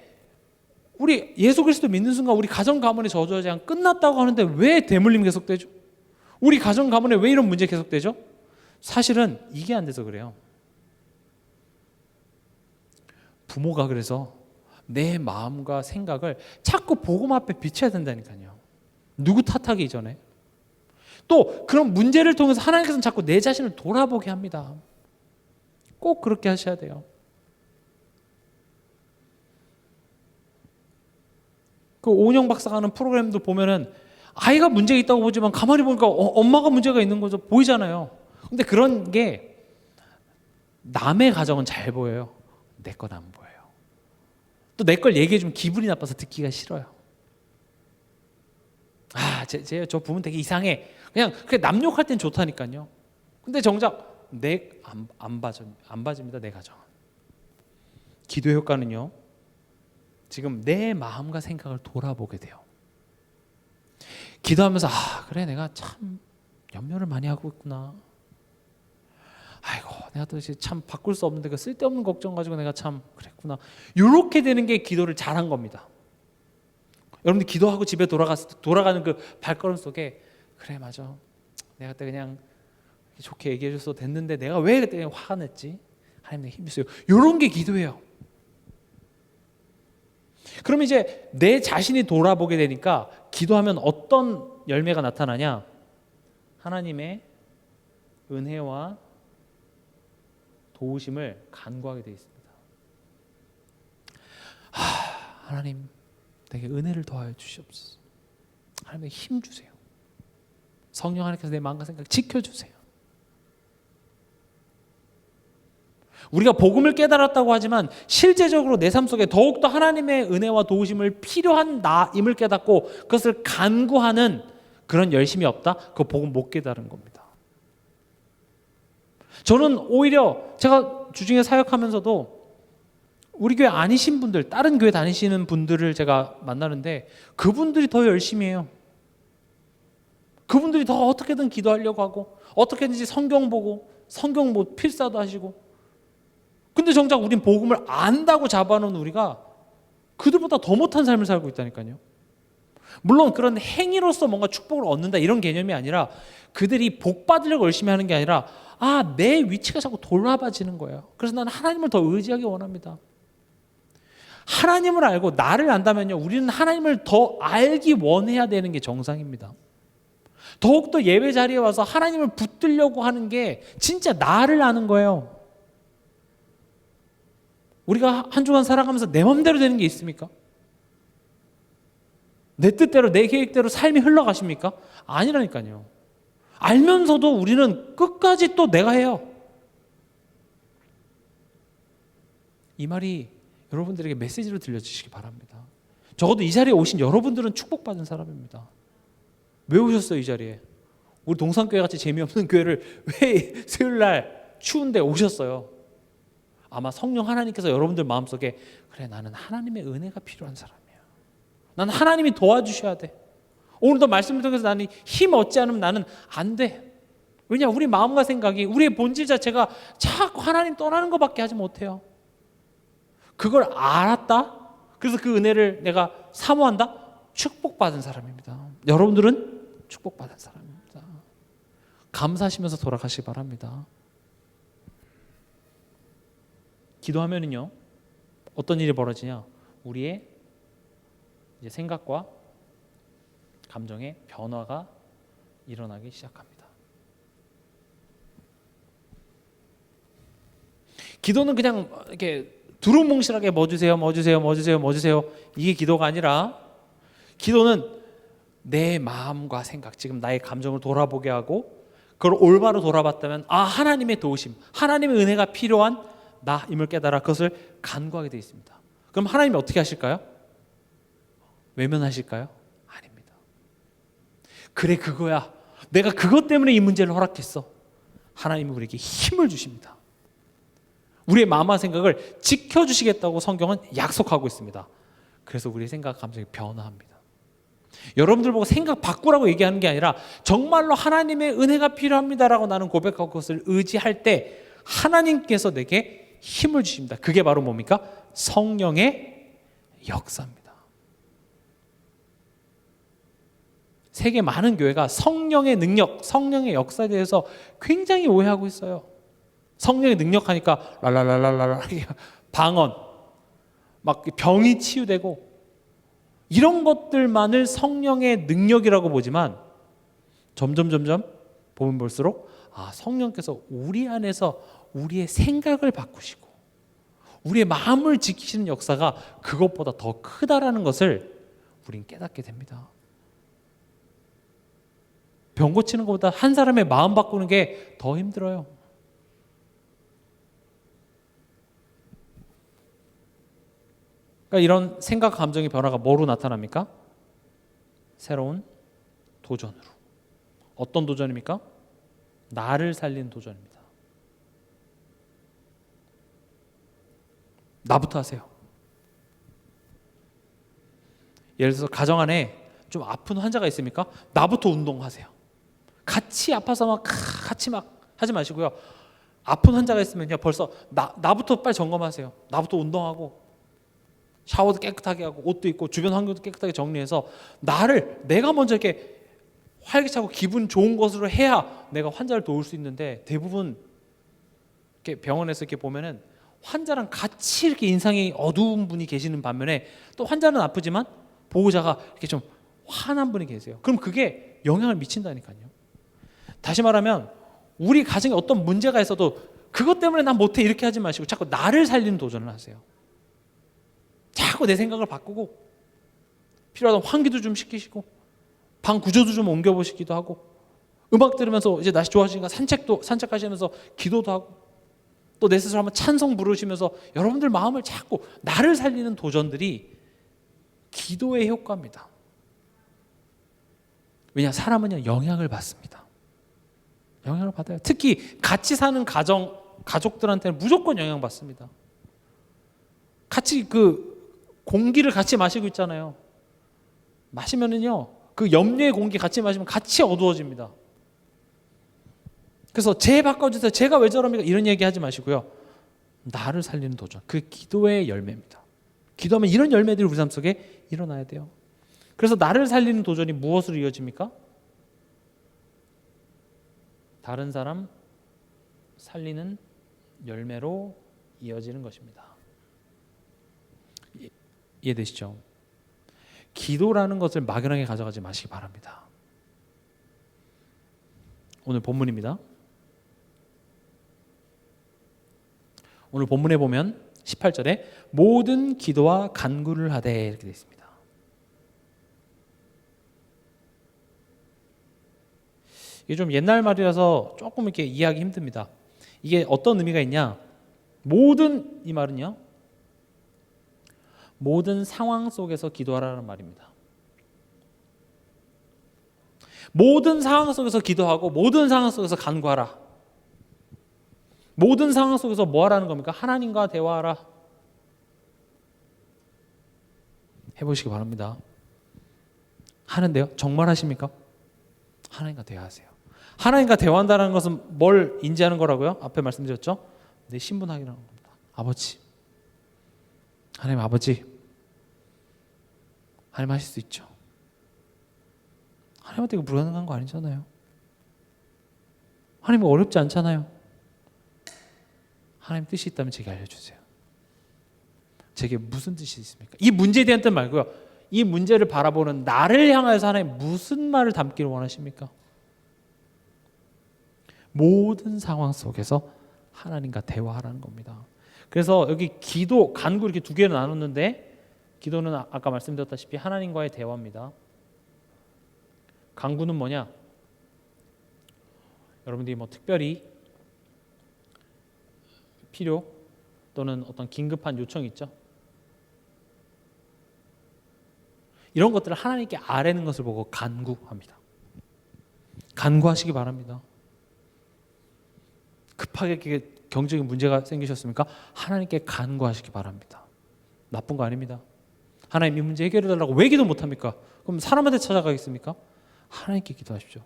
우리 예수 그리스도 믿는 순간 우리 가정 가문의 저주와 재앙 끝났다고 하는데 왜 대물림 계속되죠? 우리 가정 가문에 왜 이런 문제 계속되죠? 사실은 이게 안 돼서 그래요. 부모가 그래서 내 마음과 생각을 자꾸 복음 앞에 비춰야 된다니까요. 누구 탓하기 이전에. 또 그런 문제를 통해서 하나님께서는 자꾸 내 자신을 돌아보게 합니다. 꼭 그렇게 하셔야 돼요. 그 오은영 박사가 하는 프로그램도 보면은 아이가 문제가 있다고 보지만 가만히 보니까 엄마가 문제가 있는 거죠. 보이잖아요. 근데 그런 게 남의 가정은 잘 보여요. 내 건 안 보여요. 또 내 걸 얘기해 주면 기분이 나빠서 듣기가 싫어요. 저 부분 되게 이상해. 그냥 남 욕할 땐 좋다니까요. 근데 정작 안 봐집니다. 내 가정은. 기도의 효과는요, 지금 내 마음과 생각을 돌아보게 돼요. 기도하면서 그래, 내가 참 염려를 많이 하고 있구나. 아이고, 내가 또 참 바꿀 수 없는데 그 쓸데없는 걱정 가지고 내가 참 그랬구나. 이렇게 되는 게 기도를 잘한 겁니다. 여러분들 기도하고 집에 돌아가는 그 발걸음 속에 그래, 맞아, 내가 그때 그냥 좋게 얘기해 줘서 됐는데 내가 왜 그때 화가 냈지? 하나님, 내가 힘이 있어요. 이런 게 기도예요. 그럼 이제 내 자신이 돌아보게 되니까 기도하면 어떤 열매가 나타나냐? 하나님의 은혜와 도우심을 간구하게 되어 있습니다. 하나님, 내게 은혜를 더하여 주시옵소서. 하나님의 힘 주세요. 성령 하나님께서 내 마음과 생각 지켜주세요. 우리가 복음을 깨달았다고 하지만 실제적으로 내 삶 속에 더욱더 하나님의 은혜와 도우심을 필요한 나임을 깨닫고 그것을 간구하는 그런 열심이 없다? 그 복음 못 깨달은 겁니다. 저는 오히려 제가 주중에 사역하면서도 우리 교회 아니신 분들, 다른 교회 다니시는 분들을 제가 만나는데 그분들이 더 열심히 해요. 그분들이 더 어떻게든 기도하려고 하고 어떻게든지 성경 보고 성경 뭐 필사도 하시고, 근데 정작 우린 복음을 안다고 잡아놓은 우리가 그들보다 더 못한 삶을 살고 있다니까요. 물론 그런 행위로서 뭔가 축복을 얻는다 이런 개념이 아니라 그들이 복 받으려고 열심히 하는 게 아니라 내 위치가 자꾸 돌아봐지는 거예요. 그래서 나는 하나님을 더 의지하기 원합니다. 하나님을 알고 나를 안다면요, 우리는 하나님을 더 알기 원해야 되는 게 정상입니다. 더욱더 예배 자리에 와서 하나님을 붙들려고 하는 게 진짜 나를 아는 거예요. 우리가 한 주간 살아가면서 내 마음대로 되는 게 있습니까? 내 뜻대로 내 계획대로 삶이 흘러가십니까? 아니라니까요. 알면서도 우리는 끝까지 또 내가 해요. 이 말이 여러분들에게 메시지로 들려주시기 바랍니다. 적어도 이 자리에 오신 여러분들은 축복받은 사람입니다. 왜 오셨어요, 이 자리에? 우리 동산교회 같이 재미없는 교회를 왜 수요일날 추운데 오셨어요? 아마 성령 하나님께서 여러분들 마음속에 그래, 나는 하나님의 은혜가 필요한 사람이야. 나는 하나님이 도와주셔야 돼. 오늘도 말씀을 통해서 나는 힘 얻지 않으면 나는 안 돼. 왜냐, 우리 마음과 생각이, 우리의 본질 자체가 자꾸 하나님 떠나는 것밖에 하지 못해요. 그걸 알았다? 그래서 그 은혜를 내가 사모한다? 축복받은 사람입니다. 여러분들은 축복받은 사람입니다. 감사하시면서 돌아가시기 바랍니다. 기도하면은요, 어떤 일이 벌어지냐? 우리의 이제 생각과 감정의 변화가 일어나기 시작합니다. 기도는 그냥 이렇게 두루뭉실하게 뭐 주세요, 뭐 주세요, 뭐 주세요, 뭐 주세요, 이게 기도가 아니라, 기도는 내 마음과 생각, 지금 나의 감정을 돌아보게 하고 그걸 올바로 돌아봤다면 하나님의 도우심, 하나님의 은혜가 필요한 나임을 깨달아 그것을 간구하게 되어 있습니다. 그럼 하나님이 어떻게 하실까요? 외면하실까요? 아닙니다. 그래, 그거야. 내가 그것 때문에 이 문제를 허락했어. 하나님이 우리에게 힘을 주십니다. 우리의 마음과 생각을 지켜주시겠다고 성경은 약속하고 있습니다. 그래서 우리의 생각, 감정이 변화합니다. 여러분들 보고 생각 바꾸라고 얘기하는 게 아니라 정말로 하나님의 은혜가 필요합니다라고 나는 고백하고 그것을 의지할 때 하나님께서 내게 힘을 주십니다. 그게 바로 뭡니까? 성령의 역사입니다. 세계 많은 교회가 성령의 능력, 성령의 역사에 대해서 굉장히 오해하고 있어요. 성령의 능력 하니까 랄랄랄랄랄 방언, 막 병이 치유되고 이런 것들만을 성령의 능력이라고 보지만 점점 보면 볼수록 성령께서 우리 안에서 우리의 생각을 바꾸시고 우리의 마음을 지키시는 역사가 그것보다 더 크다라는 것을 우린 깨닫게 됩니다. 병 고치는 것보다 한 사람의 마음 바꾸는 게 더 힘들어요. 그러니까 이런 생각, 감정의 변화가 뭐로 나타납니까? 새로운 도전으로. 어떤 도전입니까? 나를 살린 도전입니다. 나부터 하세요. 예를 들어서 가정 안에 좀 아픈 환자가 있습니까? 나부터 운동하세요. 같이 아파서 같이 하지 마시고요. 아픈 환자가 있으면요, 벌써 나부터 빨리 점검하세요. 나부터 운동하고 샤워도 깨끗하게 하고 옷도 입고 주변 환경도 깨끗하게 정리해서 내가 먼저 이렇게 활기차고 기분 좋은 것으로 해야 내가 환자를 도울 수 있는데, 대부분 이렇게 병원에서 이렇게 보면은 환자랑 같이 이렇게 인상이 어두운 분이 계시는 반면에 또 환자는 아프지만 보호자가 이렇게 좀 환한 분이 계세요. 그럼 그게 영향을 미친다니까요. 다시 말하면 우리 가정에 어떤 문제가 있어도 그것 때문에 난 못해 이렇게 하지 마시고 자꾸 나를 살리는 도전을 하세요. 자꾸 내 생각을 바꾸고 필요하다면 환기도 좀 시키시고 방 구조도 좀 옮겨보시기도 하고 음악 들으면서 이제 날씨 좋아지니까 산책하시면서 기도도 하고 또 내 스스로 한번 찬송 부르시면서 여러분들 마음을 자꾸 나를 살리는 도전들이 기도의 효과입니다. 왜냐? 사람은요 영향을 받습니다. 영향을 받아요. 특히 같이 사는 가족들한테는 무조건 영향받습니다. 같이 공기를 같이 마시고 있잖아요. 마시면은요 그 염료의 공기 같이 마시면 같이 어두워집니다. 그래서 쟤 바꿔주세요. 제가 왜 저럽니까? 이런 얘기 하지 마시고요. 나를 살리는 도전. 그 기도의 열매입니다. 기도하면 이런 열매들이 우리 삶 속에 일어나야 돼요. 그래서 나를 살리는 도전이 무엇으로 이어집니까? 다른 사람 살리는 열매로 이어지는 것입니다. 이해되시죠? 기도라는 것을 막연하게 가져가지 마시기 바랍니다. 오늘 본문입니다. 오늘 본문에 보면 18절에 모든 기도와 간구를 하되 이렇게 되어 있습니다. 이게 좀 옛날 말이라서 조금 이렇게 이해하기 힘듭니다. 이게 어떤 의미가 있냐? 모든 이 말은요. 모든 상황 속에서 기도하라는 말입니다. 모든 상황 속에서 기도하고 모든 상황 속에서 간구하라. 모든 상황 속에서 뭐 하라는 겁니까? 하나님과 대화하라. 해보시기 바랍니다. 하는데요? 정말 하십니까? 하나님과 대화하세요. 하나님과 대화한다는 것은 뭘 인지하는 거라고요? 앞에 말씀드렸죠? 내 신분 확인하는 겁니다. 아버지, 하나님 아버지, 하나님 하실 수 있죠. 하나님한테 이거 불가능한 거 아니잖아요. 하나님 어렵지 않잖아요. 하나님 뜻이 있다면 제게 알려주세요. 제게 무슨 뜻이 있습니까? 이 문제에 대한 뜻 말고요. 이 문제를 바라보는 나를 향하여서 하나님 무슨 말을 담기를 원하십니까? 모든 상황 속에서 하나님과 대화하라는 겁니다. 그래서 여기 기도, 간구 이렇게 두 개를 나눴는데 기도는 아까 말씀드렸다시피 하나님과의 대화입니다. 간구는 뭐냐? 여러분들이 뭐 특별히 필요 또는 어떤 긴급한 요청이 있죠. 이런 것들을 하나님께 아뢰는 것을 보고 간구합니다. 간구하시기 바랍니다. 급하게 경제적인 문제가 생기셨습니까? 하나님께 간구하시기 바랍니다. 나쁜 거 아닙니다. 하나님 이 문제 해결해 달라고 왜 기도 못합니까? 그럼 사람한테 찾아가겠습니까? 하나님께 기도하십시오.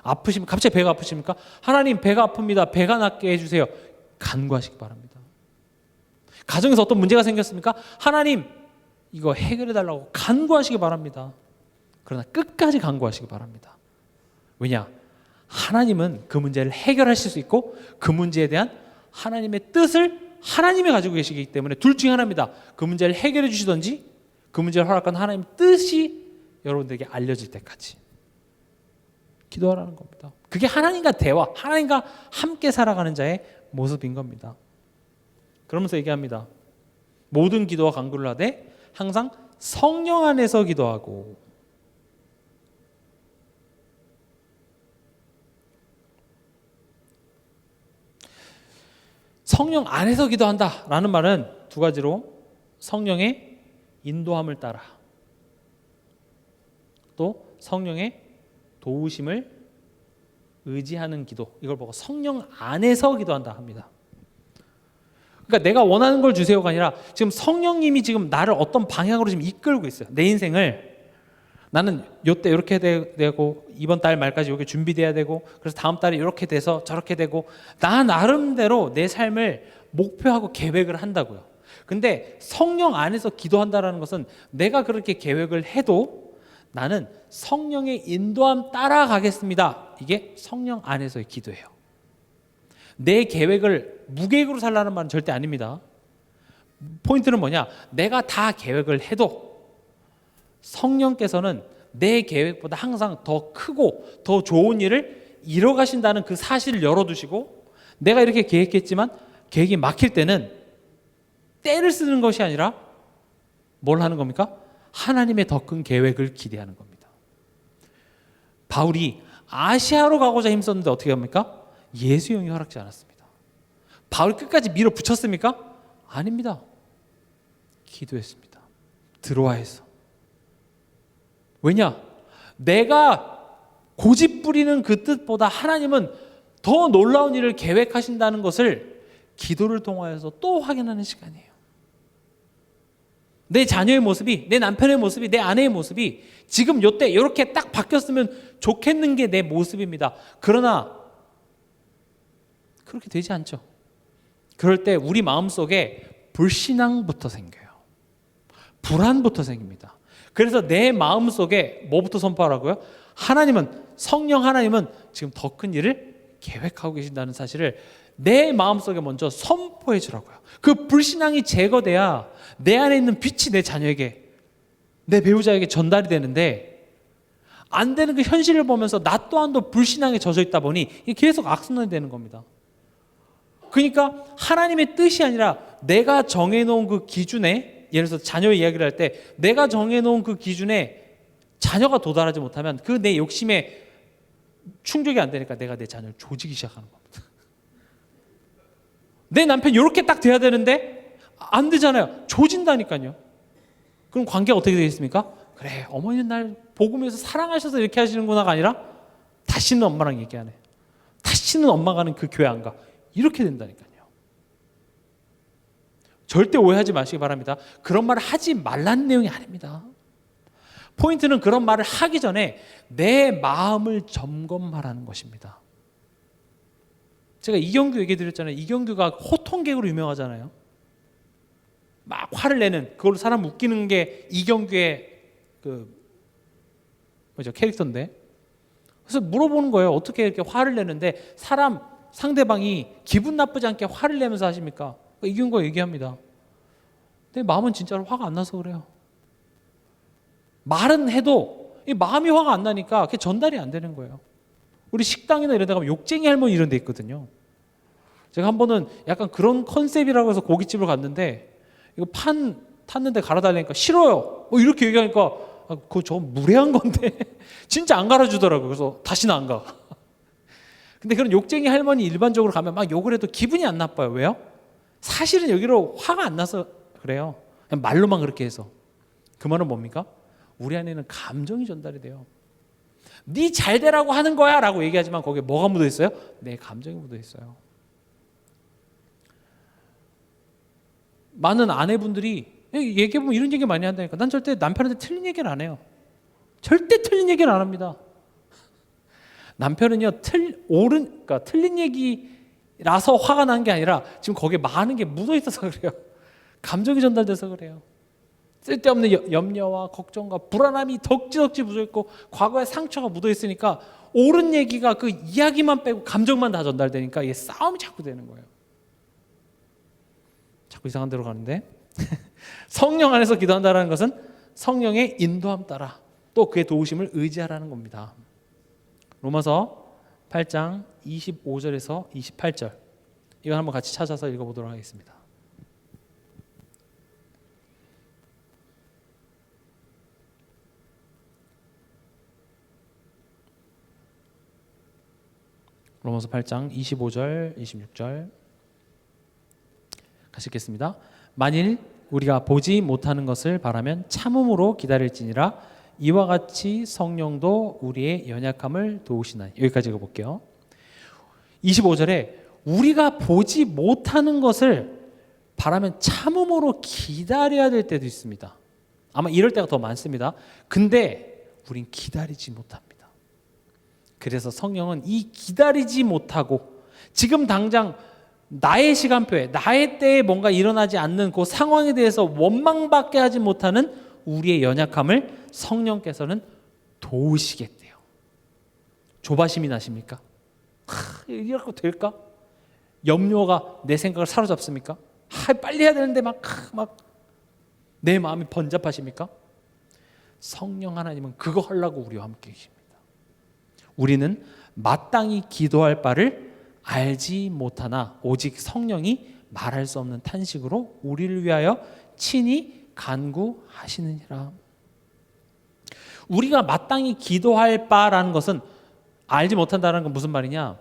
아프시면 갑자기 배가 아프십니까? 하나님 배가 아픕니다. 배가 낫게 해주세요. 간구하시기 바랍니다. 가정에서 어떤 문제가 생겼습니까? 하나님 이거 해결해 달라고 간구하시기 바랍니다. 그러나 끝까지 간구하시기 바랍니다. 왜냐? 하나님은 그 문제를 해결하실 수 있고 그 문제에 대한 하나님의 뜻을 하나님이 가지고 계시기 때문에 둘 중에 하나입니다. 그 문제를 해결해 주시든지 그 문제를 허락한 하나님의 뜻이 여러분들에게 알려질 때까지 기도하라는 겁니다. 그게 하나님과 대화, 하나님과 함께 살아가는 자의 모습인 겁니다. 그러면서 얘기합니다. 모든 기도와 간구를 하되 항상 성령 안에서 기도하고. 성령 안에서 기도한다라는 말은 두 가지로 성령의 인도함을 따라 또 성령의 도우심을 의지하는 기도, 이걸 보고 성령 안에서 기도한다 합니다. 그러니까 내가 원하는 걸 주세요가 아니라 지금 성령님이 지금 나를 어떤 방향으로 지금 이끌고 있어요. 내 인생을 나는 요때 이렇게 되고 이번 달 말까지 이렇게 준비돼야 되고 그래서 다음 달에 이렇게 돼서 저렇게 되고 나 나름대로 내 삶을 목표하고 계획을 한다고요. 근데 성령 안에서 기도한다라는 것은 내가 그렇게 계획을 해도 나는 성령의 인도함 따라가겠습니다. 이게 성령 안에서의 기도예요. 내 계획을 무계획으로 살라는 말은 절대 아닙니다. 포인트는 뭐냐? 내가 다 계획을 해도 성령께서는 내 계획보다 항상 더 크고 더 좋은 일을 이뤄가신다는 그 사실을 열어두시고, 내가 이렇게 계획했지만 계획이 막힐 때는 때를 쓰는 것이 아니라 뭘 하는 겁니까? 하나님의 더 큰 계획을 기대하는 겁니다. 바울이 아시아로 가고자 힘썼는데 어떻게 합니까? 예수 영이 허락지 않았습니다. 바울이 끝까지 밀어붙였습니까? 아닙니다. 기도했습니다. 들어와 해서. 왜냐? 내가 고집 부리는 그 뜻보다 하나님은 더 놀라운 일을 계획하신다는 것을 기도를 통하여서 또 확인하는 시간이에요. 내 자녀의 모습이, 내 남편의 모습이, 내 아내의 모습이 지금 요때 이렇게 딱 바뀌었으면 좋겠는 게 내 모습입니다. 그러나 그렇게 되지 않죠. 그럴 때 우리 마음속에 불신앙부터 생겨요. 불안부터 생깁니다. 그래서 내 마음속에 뭐부터 선포하라고요? 하나님은, 성령 하나님은 지금 더 큰 일을 계획하고 계신다는 사실을 내 마음속에 먼저 선포해 주라고요. 그 불신앙이 제거돼야 내 안에 있는 빛이 내 자녀에게, 내 배우자에게 전달이 되는데, 안 되는 그 현실을 보면서 나 또한도 불신앙에 젖어 있다 보니 이게 계속 악순환이 되는 겁니다. 그러니까 하나님의 뜻이 아니라 내가 정해놓은 그 기준에, 예를 들어서 자녀의 이야기를 할 때 내가 정해놓은 그 기준에 자녀가 도달하지 못하면 그 내 욕심에 충족이 안 되니까 내가 내 자녀를 조지기 시작하는 겁니다. 내 남편이 이렇게 딱 돼야 되는데 안 되잖아요. 조진다니까요. 그럼 관계가 어떻게 되겠습니까? 그래, 어머니는 날 복음에서 사랑하셔서 이렇게 하시는구나가 아니라 다시는 엄마랑 얘기 안 해. 다시는 엄마가 하는 그 교회 안 가. 이렇게 된다니까요. 절대 오해하지 마시기 바랍니다. 그런 말을 하지 말라는 내용이 아닙니다. 포인트는 그런 말을 하기 전에 내 마음을 점검하라는 것입니다. 제가 이경규 얘기 드렸잖아요. 이경규가 호통객으로 유명하잖아요. 막 화를 내는, 그걸로 사람 웃기는 게 이경규의 캐릭터인데, 그래서 물어보는 거예요. 어떻게 이렇게 화를 내는데 상대방이 기분 나쁘지 않게 화를 내면서 하십니까? 이경규가 얘기합니다. 내 마음은 진짜로 화가 안 나서 그래요. 말은 해도 이 마음이 화가 안 나니까 그게 전달이 안 되는 거예요. 우리 식당이나 이런 데 가면 욕쟁이 할머니 이런 데 있거든요. 제가 한 번은 약간 그런 컨셉이라고 해서 고깃집을 갔는데, 이거 판 탔는데 갈아달라니까 싫어요. 이렇게 얘기하니까 그거 저 무례한 건데 진짜 안 갈아주더라고요. 그래서 다시는 안 가. 근데 그런 욕쟁이 할머니 일반적으로 가면 막 욕을 해도 기분이 안 나빠요. 왜요? 사실은 여기로 화가 안 나서 그래요. 그냥 말로만 그렇게 해서. 그 말은 뭡니까? 우리 안에는 감정이 전달이 돼요. 네 잘되라고 하는 거야 라고 얘기하지만 거기에 뭐가 묻어 있어요? 내 감정이 묻어 있어요. 많은 아내분들이 얘기해보면 이런 얘기 많이 한다니까. 난 절대 남편한테 틀린 얘기를 안 해요. 절대 틀린 얘기를 안 합니다. 남편은요, 그러니까 틀린 얘기라서 화가 난 게 아니라 지금 거기에 많은 게 묻어 있어서 그래요. 감정이 전달돼서 그래요. 쓸데없는 염려와 걱정과 불안함이 덕지덕지 묻어 있고 과거의 상처가 묻어 있으니까 옳은 얘기가 그 이야기만 빼고 감정만 다 전달되니까 이게 싸움이 자꾸 되는 거예요. 자꾸 이상한 데로 가는데 성령 안에서 기도한다는 것은 성령의 인도함 따라 또 그의 도우심을 의지하라는 겁니다. 로마서 8장 25절에서 28절, 이거 한번 같이 찾아서 읽어보도록 하겠습니다. 로마서 8장 25절 26절 같이 읽겠습니다. 만일 우리가 보지 못하는 것을 바라면 참음으로 기다릴지니라. 이와 같이 성령도 우리의 연약함을 도우시나니. 여기까지 읽어볼게요. 25절에 우리가 보지 못하는 것을 바라면 참음으로 기다려야 될 때도 있습니다. 아마 이럴 때가 더 많습니다. 근데 우린 기다리지 못합니다. 그래서 성령은 이 기다리지 못하고 지금 당장 나의 시간표에, 나의 때에 뭔가 일어나지 않는 그 상황에 대해서 원망밖에 하지 못하는 우리의 연약함을 성령께서는 도우시겠대요. 조바심이 나십니까? 이렇게 될까? 염려가 내 생각을 사로잡습니까? 빨리 해야 되는데 막 내 마음이 번잡하십니까? 성령 하나님은 그거 하려고 우리와 함께 계십니다. 우리는 마땅히 기도할 바를 알지 못하나 오직 성령이 말할 수 없는 탄식으로 우리를 위하여 친히 간구하시느니라. 우리가 마땅히 기도할 바라는 것은 알지 못한다는 건 무슨 말이냐?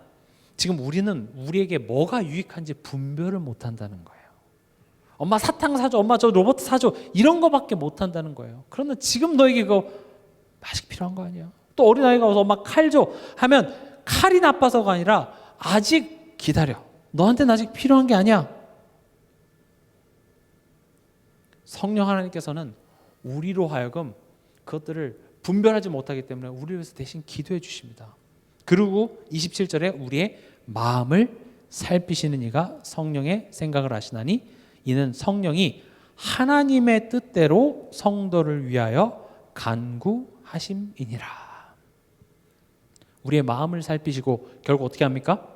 지금 우리는 우리에게 뭐가 유익한지 분별을 못한다는 거예요. 엄마 사탕 사줘, 엄마 저 로봇 사줘, 이런 거밖에 못한다는 거예요. 그러나 지금 너에게 그거 아직 필요한 거 아니야? 또 어린아이가 와서 엄마 칼 줘 하면 칼이 나빠서가 아니라 아직 기다려, 너한테는 아직 필요한 게 아니야. 성령 하나님께서는 우리로 하여금 그것들을 분별하지 못하기 때문에 우리를 위해서 대신 기도해 주십니다. 그리고 27절에 우리의 마음을 살피시는 이가 성령의 생각을 아시나니 이는 성령이 하나님의 뜻대로 성도를 위하여 간구하심이니라. 우리의 마음을 살피시고 결국 어떻게 합니까?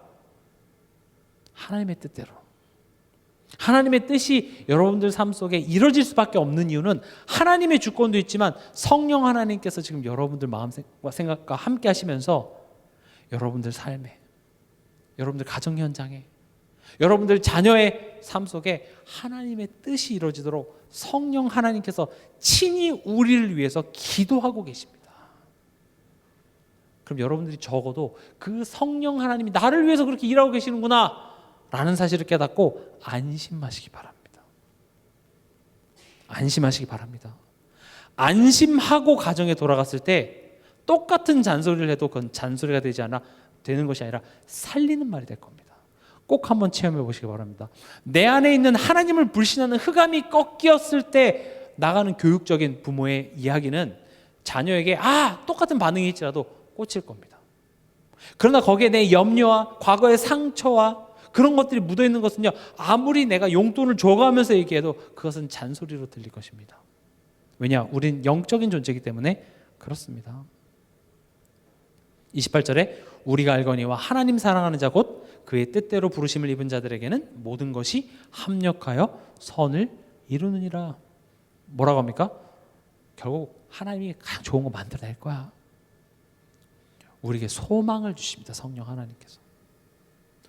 하나님의 뜻대로. 하나님의 뜻이 여러분들 삶 속에 이루어질 수밖에 없는 이유는 하나님의 주권도 있지만 성령 하나님께서 지금 여러분들 마음과 생각과 함께 하시면서 여러분들 삶에, 여러분들 가정 현장에, 여러분들 자녀의 삶 속에 하나님의 뜻이 이루어지도록 성령 하나님께서 친히 우리를 위해서 기도하고 계십니다. 그럼 여러분들이 적어도 그 성령 하나님이 나를 위해서 그렇게 일하고 계시는구나 라는 사실을 깨닫고 안심하시기 바랍니다. 안심하시기 바랍니다. 안심하고 가정에 돌아갔을 때 똑같은 잔소리를 해도 그건 잔소리가 되는 것이 아니라 살리는 말이 될 겁니다. 꼭 한번 체험해 보시기 바랍니다. 내 안에 있는 하나님을 불신하는 흑암이 꺾였을 때 나가는 교육적인 부모의 이야기는 자녀에게 똑같은 반응이 있지라도 꽂힐 겁니다. 그러나 거기에 내 염려와 과거의 상처와 그런 것들이 묻어있는 것은요, 아무리 내가 용돈을 줘가면서 얘기해도 그것은 잔소리로 들릴 것입니다. 왜냐? 우린 영적인 존재이기 때문에 그렇습니다. 28절에 우리가 알거니와 하나님 사랑하는 자 곧 그의 뜻대로 부르심을 입은 자들에게는 모든 것이 합력하여 선을 이루느니라. 뭐라고 합니까? 결국 하나님이 가장 좋은 거 만들어낼 거야. 우리에게 소망을 주십니다. 성령 하나님께서.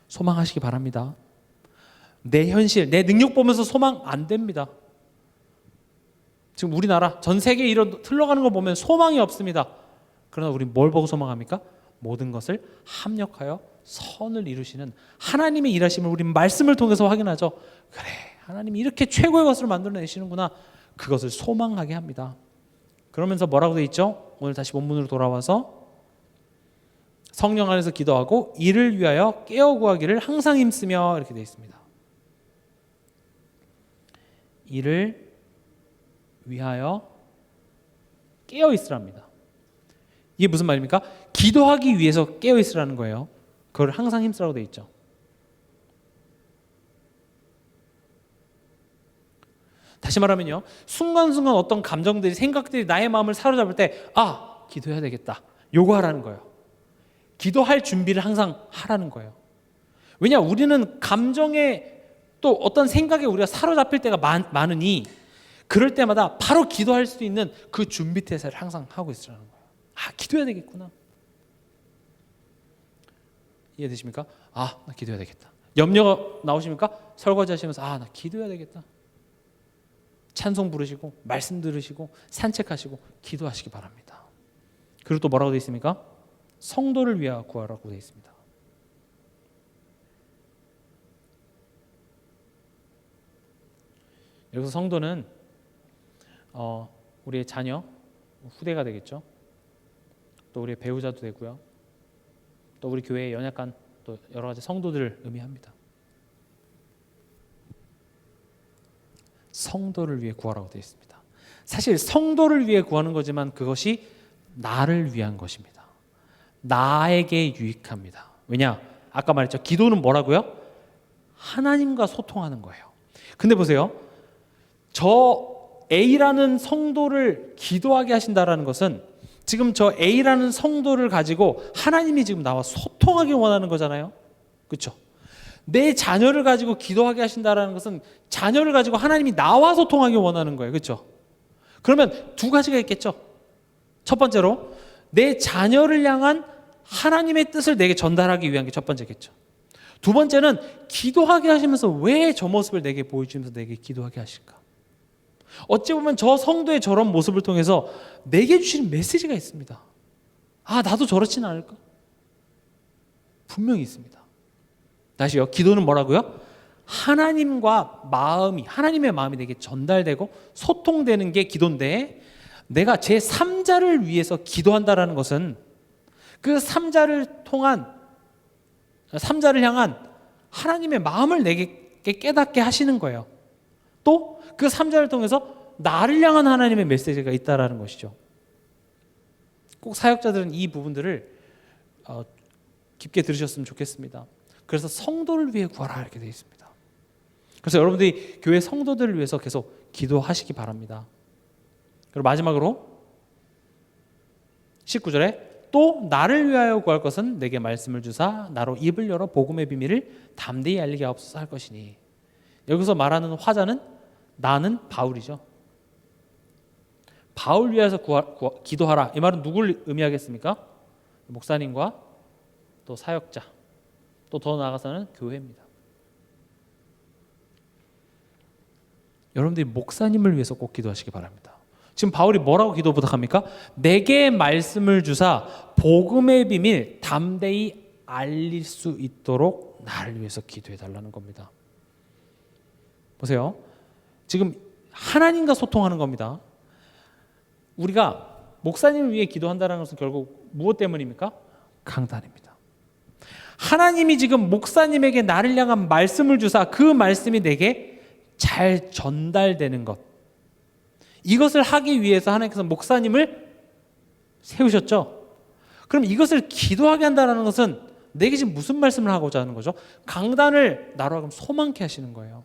소망하시기 바랍니다. 내 현실, 내 능력 보면서 소망 안 됩니다. 지금 우리나라, 전 세계에 흘러가는 걸 보면 소망이 없습니다. 그러나 우리 뭘 보고 소망합니까? 모든 것을 합력하여 선을 이루시는 하나님의 일하심을 우리 말씀을 통해서 확인하죠. 그래, 하나님이 이렇게 최고의 것을 만들어내시는구나. 그것을 소망하게 합니다. 그러면서 뭐라고 되어 있죠? 오늘 다시 본문으로 돌아와서 성령 안에서 기도하고 이를 위하여 깨어 구하기를 항상 힘쓰며 이렇게 되어 있습니다. 이를 위하여 깨어 있으랍니다. 이게 무슨 말입니까? 기도하기 위해서 깨어 있으라는 거예요. 그걸 항상 힘쓰라고 되어 있죠. 다시 말하면요, 순간순간 어떤 감정들이, 생각들이 나의 마음을 사로잡을 때 기도해야 되겠다, 요거 하라는 거예요. 기도할 준비를 항상 하라는 거예요. 왜냐? 우리는 감정에 또 어떤 생각에 우리가 사로잡힐 때가 많으니 그럴 때마다 바로 기도할 수 있는 그 준비 태세를 항상 하고 있으라는 거예요. 기도해야 되겠구나. 이해되십니까? 나 기도해야 되겠다. 염려가 나오십니까? 설거지 하시면서 나 기도해야 되겠다. 찬송 부르시고 말씀 들으시고 산책하시고 기도하시기 바랍니다. 그리고 또 뭐라고 되어 있습니까? 성도를 위하여 구하라고 되어 있습니다. 여기서 성도는 우리의 자녀, 후대가 되겠죠. 또 우리의 배우자도 되고요. 또 우리 교회의 연약한 또 여러 가지 성도들을 의미합니다. 성도를 위해 구하라고 되어 있습니다. 사실 성도를 위해 구하는 거지만 그것이 나를 위한 것입니다. 나에게 유익합니다. 왜냐? 아까 말했죠. 기도는 뭐라고요? 하나님과 소통하는 거예요. 근데 보세요. 저 A라는 성도를 기도하게 하신다라는 것은 지금 저 A라는 성도를 가지고 하나님이 지금 나와 소통하기 원하는 거잖아요. 그렇죠? 내 자녀를 가지고 기도하게 하신다라는 것은 자녀를 가지고 하나님이 나와 소통하기 원하는 거예요. 그렇죠? 그러면 두 가지가 있겠죠. 첫 번째로 내 자녀를 향한 하나님의 뜻을 내게 전달하기 위한 게 첫 번째겠죠. 두 번째는 기도하게 하시면서 왜 저 모습을 내게 보여주면서 내게 기도하게 하실까? 어찌 보면 저 성도의 저런 모습을 통해서 내게 주시는 메시지가 있습니다. 아, 나도 저렇지는 않을까? 분명히 있습니다. 다시요. 기도는 뭐라고요? 하나님과 하나님의 마음이 내게 전달되고 소통되는 게 기도인데, 내가 제 3자를 위해서 기도한다라는 것은 그 3자를 향한 하나님의 마음을 내게 깨닫게 하시는 거예요. 또 그 3자를 통해서 나를 향한 하나님의 메시지가 있다라는 것이죠. 꼭 사역자들은 이 부분들을 깊게 들으셨으면 좋겠습니다. 그래서 성도를 위해 구하라 이렇게 되어 있습니다. 그래서 여러분들이 교회 성도들을 위해서 계속 기도하시기 바랍니다. 그리고 마지막으로 19절에 또 나를 위하여 구할 것은 내게 말씀을 주사 나로 입을 열어 복음의 비밀을 담대히 알리게 하옵소서 할 것이니, 여기서 말하는 화자는 나는 바울이죠. 바울 위해서 기도하라, 이 말은 누굴 의미하겠습니까? 목사님과 또 사역자, 또 더 나아가서는 교회입니다. 여러분들이 목사님을 위해서 꼭 기도하시기 바랍니다. 지금 바울이 뭐라고 기도 부탁합니까? 내게 말씀을 주사 복음의 비밀 담대히 알릴 수 있도록 나를 위해서 기도해 달라는 겁니다. 보세요. 지금 하나님과 소통하는 겁니다. 우리가 목사님을 위해 기도한다는 것은 결국 무엇 때문입니까? 강단입니다. 하나님이 지금 목사님에게 나를 향한 말씀을 주사 그 말씀이 내게 잘 전달되는 것, 이것을 하기 위해서 하나님께서 목사님을 세우셨죠. 그럼 이것을 기도하게 한다는 것은 내게 지금 무슨 말씀을 하고자 하는 거죠? 강단을 나로 하여금 소망케 하시는 거예요.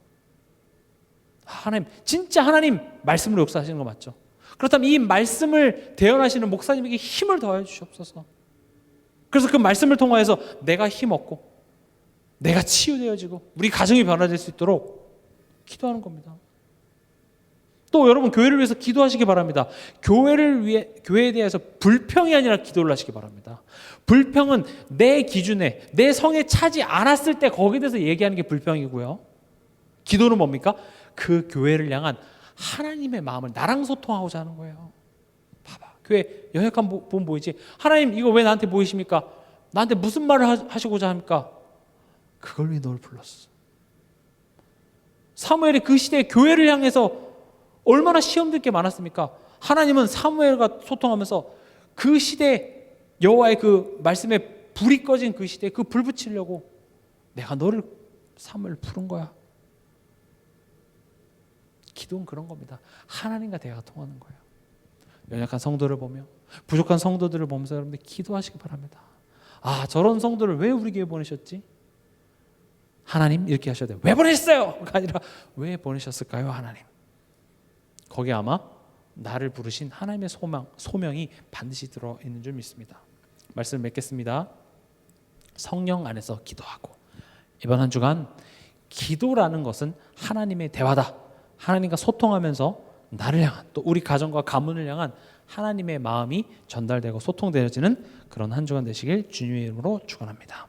하나님, 진짜 하나님 말씀으로 역사하시는 거 맞죠? 그렇다면 이 말씀을 대언하시는 목사님에게 힘을 더해 주시옵소서. 그래서 그 말씀을 통하여서 내가 힘없고 내가 치유되어지고 우리 가정이 변화될 수 있도록 기도하는 겁니다. 또 여러분 교회를 위해서 기도하시기 바랍니다. 교회에 대해서 불평이 아니라 기도를 하시기 바랍니다. 불평은 내 기준에, 내 성에 차지 않았을 때 거기에 대해서 얘기하는 게 불평이고요. 기도는 뭡니까? 그 교회를 향한 하나님의 마음을 나랑 소통하고자 하는 거예요. 봐봐, 교회 연약한 본 보이지? 하나님 이거 왜 나한테 보이십니까? 나한테 무슨 말을 하시고자 합니까? 그걸 위해 널 불렀어. 사무엘이 그 시대에 교회를 향해서 얼마나 시험될 게 많았습니까? 하나님은 사무엘과 소통하면서 그 시대 여호와의 그 말씀에 불이 꺼진 그 시대에 그 불 붙이려고 내가 너를 사무엘 부른 거야. 기도는 그런 겁니다. 하나님과 대화가 통하는 거예요. 연약한 성도를 보며 부족한 성도들을 보면서 여러분들 기도하시기 바랍니다. 아, 저런 성도를 왜 우리 교회에 보내셨지? 하나님 이렇게 하셔야 돼요. 왜 보내셨어요? 아니라 왜 보내셨을까요? 하나님. 거기에 아마 나를 부르신 하나님의 소명이 반드시 들어있는 줄 믿습니다. 말씀을 맺겠습니다. 성령 안에서 기도하고, 이번 한 주간 기도라는 것은 하나님의 대화다. 하나님과 소통하면서 나를 향한, 또 우리 가정과 가문을 향한 하나님의 마음이 전달되고 소통되어지는 그런 한 주간 되시길 주님의 이름으로 축원합니다.